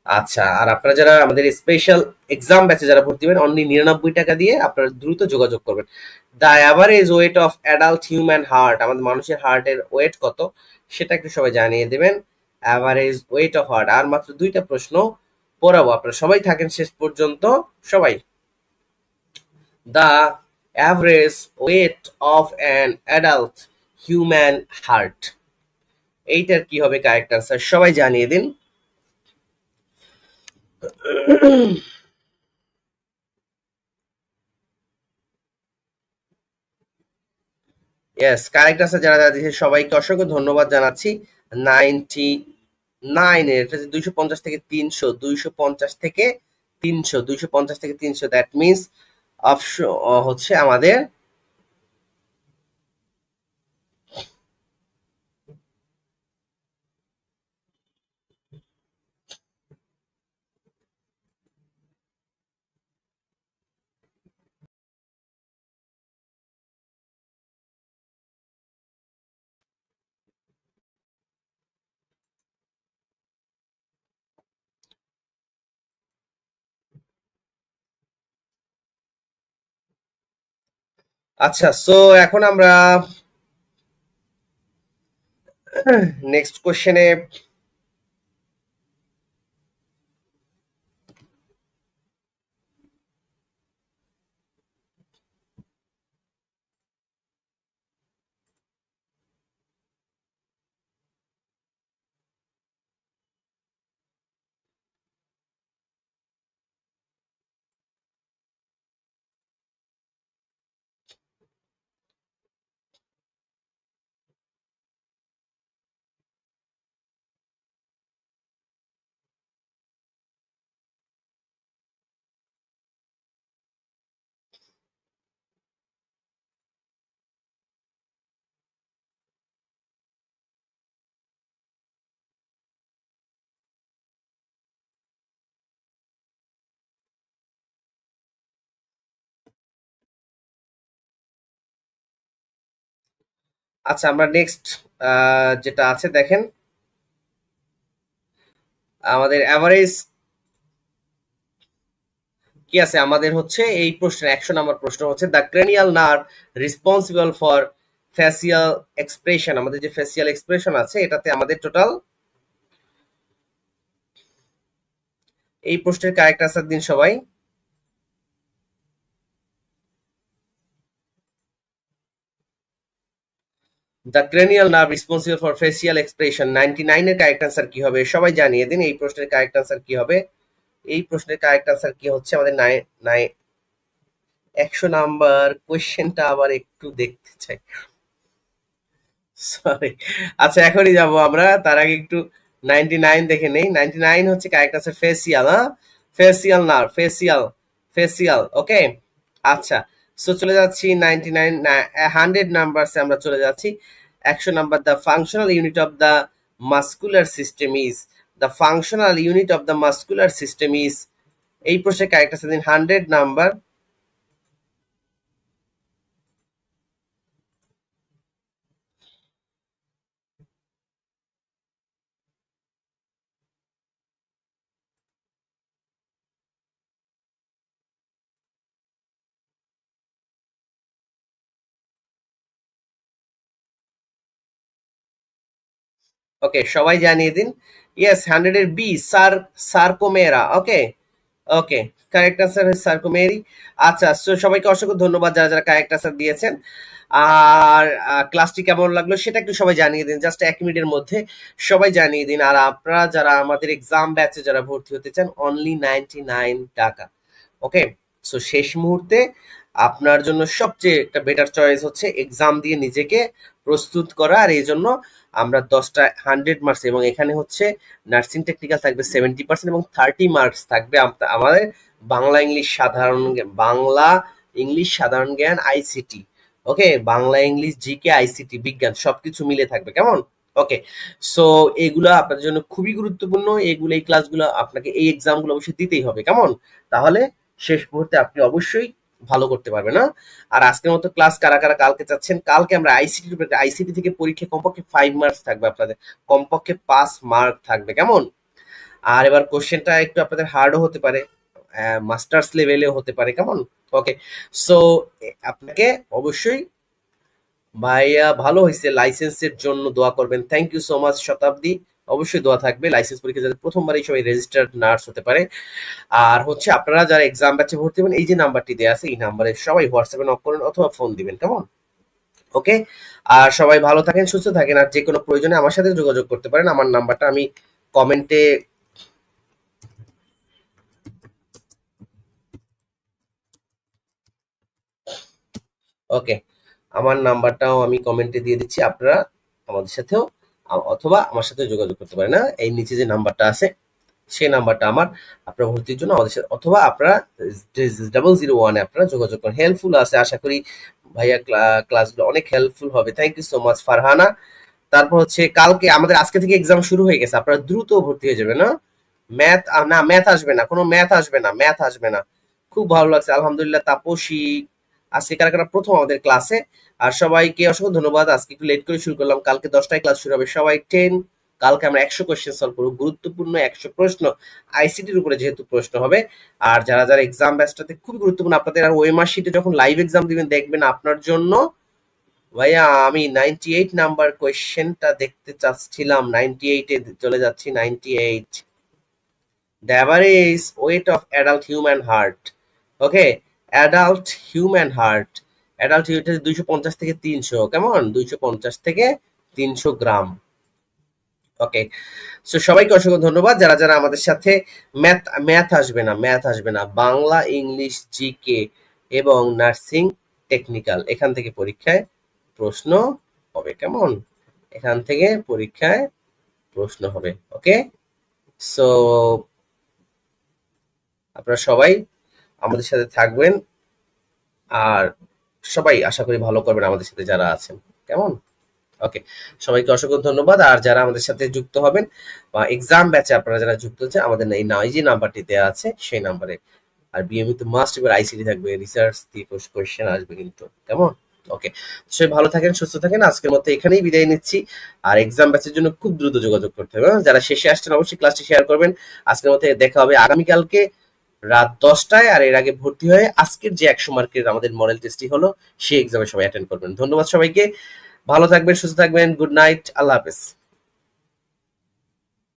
আচ্ছা, আর আপনারা যারা আমাদের স্পেশাল এক্সাম ব্যাচে যারা ভর্তি হবেন, অনলি 99 টাকা দিয়ে আপনারা দ্রুত যোগাযোগ করবেন। The average weight of adult human heart, আমাদের মানুষের হার্টের ওয়েট কত সেটা একটু সবাই জানিয়ে দেবেন। Average weight of heart. আর মাত্র 2টা প্রশ্ন পড়াবো, আপনারা সবাই থাকেন শেষ পর্যন্ত সবাই। The average weight of an adult human heart, এইটার কি হবে কারেক্ট আনসার? সবাই জানিয়ে দিন। ইয়েস, কারেক্ট আছে যারা যারা দিয়েছে সবাইকে অসংখ্য ধন্যবাদ জানাচ্ছি। 99 এর এটা যে 250 থেকে 300, 250 থেকে 300, 250 থেকে 300, দ্যাট মিনস অপশন হচ্ছে আমাদের আচ্ছা। সো এখন আমরা নেক্সট কোশ্চেনে আচ্ছা আমরা নেক্সট যেটা আছে দেখেন, আমাদের অ্যাভারেজ কি আছে আমাদের হচ্ছে এই প্রশ্নের 100 নম্বর প্রশ্ন হচ্ছে the cranial nerve responsible for facial expression. আমাদের যে ফেসিয়াল এক্সপ্রেশন আছে এটাতে আমাদের টোটাল এই প্রশ্নের কারেক্ট আনসার দিন সবাই। The cranial nerve responsible for facial expression 99 এর কারেক্ট আনসার কি হবে সবাই জানিয়ে দিন। এই প্রশ্নের কারেক্ট আনসার কি হবে? এই প্রশ্নের কারেক্ট আনসার কি হচ্ছে আমাদের 100 নাম্বার কোয়েশ্চেনটা আবার একটু দেখতে চাই, সরি। আচ্ছা এখনই যাব আমরা, তার আগে একটু 99 দেখে নেই। 99 হচ্ছে কারেক্ট আনসার ফেসিয়াল, হ্যাঁ ফেসিয়াল না ফেসিয়াল, ফেসিয়াল। ওকে আচ্ছা। সো চলে যাচ্ছি 99 100 নাম্বারসে আমরা চলে যাচ্ছি। 100 number the functional unit of the muscular system is, the functional unit of the muscular system is, এই প্রশ্নের কারেক্ট আনসার দিন 100 নাম্বার। ওকে সবাই জানিয়ে দিন। ইয়েস 100 এর বি সার্কোমেরা। ওকে ওকে কারেক্ট আনসার সার্কোমেরি। আচ্ছা সো সবাইকে অসংখ্য ধন্যবাদ যারা যারা কারেক্ট আনসার দিয়েছেন। আর ক্লাসটি কেমন লাগলো সেটা একটু সবাই জানিয়ে দিন, জাস্ট 1 মিনিটের মধ্যে সবাই জানিয়ে দিন। আর আপনারা যারা আমাদের এক্সাম ব্যাচে যারা ভর্তি হতে চান অনলি 99 টাকা। ওকে সো শেষ মুহূর্তে আপনার জন্য সবচেয়ে একটা বেটার চয়েস হচ্ছে এক্সাম দিয়ে নিজেকে প্রস্তুত করা। আর এই জন্য আমরা 10টা 100 মার্কস এবং এখানে হচ্ছে নার্সিং টেকনিক্যাল থাকবে 70% এবং 30 মার্কস থাকবে আমাদের বাংলা ইংলিশ সাধারণ বাংলা ইংলিশ সাধারণ জ্ঞান আইসিটি। ওকে বাংলা ইংলিশ জিকে আইসিটি বিজ্ঞান সবকিছু মিলে থাকবে কেমন। ওকে সো এগুলা আপনাদের জন্য খুবই গুরুত্বপূর্ণ, এগুলো এই ক্লাসগুলো আপনাকে এই এক্সামগুলো অবশ্যই দিতেই হবে কেমন। তাহলে শেষ মুহূর্তে আপনি অবশ্যই ভালো করতে পারবেন না। আর আজকের মতো ক্লাস কারা কারা কালকে চাচ্ছেন, কালকে আমরা আইসিটি থেকে পরীক্ষা কমপক্ষে 5 মার্কস থাকবে আপনাদের, কমপক্ষে 5 মার্ক থাকবে কেমন। আর এবার কোশ্চেনটা একটু আপনাদের হার্ডও হতে পারে, মাস্টার্স লেভেলেও হতে পারে কেমন। ওকে সো আপনাকে অবশ্যই ভাইয়া ভালো হয়েছে লাইসেন্সের জন্য দোয়া করবেন। থ্যাংক ইউ সো মাচ শতাব্দী, অবশ্যই দোয়া থাকবে লাইসেন্স পরীক্ষা যাতে প্রথমবারই সবাই রেজিস্টার্ড নার্স হতে পারে। আর হচ্ছে আপনারা যারা এক্সাম ব্যাচে ভর্তি হবেন এই যে নাম্বারটি দেওয়া আছে এই নাম্বারে সবাই হোয়াটসঅ্যাপে নক করেন অথবা ফোন দিবেন কেমন। ওকে আর সবাই ভালো থাকেন সুস্থ থাকেন, আর যে কোনো প্রয়োজনে আমার সাথে যোগাযোগ করতে পারেন। আমার নাম্বারটা আমি কমেন্টে ওকে আমার নাম্বারটাও আমি কমেন্টে দিয়ে দিচ্ছি, আপনারা আমাদের সাথেও অথবা আমার সাথে যোগাযোগ করতে পারেন। না, এই নিচে যে নাম্বারটা আছে সেই নাম্বারটা আমার, আপনার ভর্তির জন্য আমাদের সাথে, অথবা আপনারা 001-এ আপনারা যোগাযোগ করেন। হেল্পফুল আছে আশা করি ভাইয়া, ক্লাসগুলো অনেক হেল্পফুল হবে। Thank you so much Farhana. তারপর হচ্ছে কালকে আমাদের, আজকে থেকে এক্সাম শুরু হয়ে গেছে, আপনারা দ্রুত ভর্তি হয়ে যাবেন। না ম্যাথ, না ম্যাথ আসবে না, কোনো ম্যাথ আসবে না, ম্যাথ আসবে না। খুব ভালো লাগছে আলহামদুলিল্লাহ। তাপসী আজকে কারা কারা প্রথম আমাদের ক্লাসে, আর সবাইকে অসংখ্য ধন্যবাদ। আজকে একটু লেট করে শুরু করলাম, কালকে 10টায় ক্লাস শুরু হবে। সবাই 10, কালকে আমরা 100 কোয়েশ্চেন সলভ করবো, গুরুত্বপূর্ণ 100 প্রশ্ন, আইসিটির উপরে যেহেতু প্রশ্ন হবে। আর যারা যারা এক্সাম ব্যাচটাতে খুবই গুরুত্বপূর্ণ আপনাদের, আর ওই মার্কশিটে যখন লাইভ এক্সাম দিবেন দেখবেন আপনার জন্য ভাইয়া, আমি 98 নাম্বার কোয়েশ্চেনটা দেখতে চাচ্ছিলাম, 98-এ চলে যাচ্ছি। 98, the average weight of adult human heart, okay, adult human heart, adult human 250 থেকে 300, কেমন, 250 থেকে 300 গ্রাম। ওকে, সো সবাইকে অসংখ্য ধন্যবাদ। যারা যারা আমাদের সাথে, ম্যাথ আসবে না, ম্যাথ আসবে না, বাংলা, ইংলিশ, জিকে এবং নার্সিং টেকনিক্যাল, এখান থেকে পরীক্ষায় প্রশ্ন হবে, কেমন, এখান থেকে পরীক্ষায় প্রশ্ন হবে। ওকে, সো আপনারা সবাই আমাদের সাথে থাকবেন, আর সবাই আশা করি ভালো করবেন আমাদের সাথে যারা আছেন, কেমন। ওকে, সবাইকে অসংখ্য ধন্যবাদ। আর যারা আমাদের সাথে যুক্ত হবেন বা এক্সাম ব্যাচে আপনারা যারা যুক্ত হচ্ছেন, আমাদের এই যে নাম্বারটি দেওয়া আছে সেই নাম্বারে। আর বিএমই তো মাস্ট, এবার আইসিটি থাকবে, রিসার্চ দিয়ে কোয়েশ্চেন আসবে কিন্তু, কেমন। ওকে, সবাই ভালো থাকেন, সুস্থ থাকেন। আজকের মতো এখানেই বিদায় নিচ্ছি। আর এক্সাম ব্যাচের জন্য খুব দ্রুত যোগাযোগ করতে হবে। যারা শেষে আসছেন অবশ্যই ক্লাসটি শেয়ার করবেন। আজকের মতো দেখা হবে আগামীকালকে রাত 10টায়। আর এর আগে ভর্তি হয়ে আজকের যে 100 মার্কের আমাদের মডেল টেস্টটি হলো সেই এক্সামে সবাই অ্যাটেন্ড করবেন। ধন্যবাদ সবাইকে, ভালো থাকবেন, সুস্থ থাকবেন। গুড নাইট, আল্লাহ হাফেজ।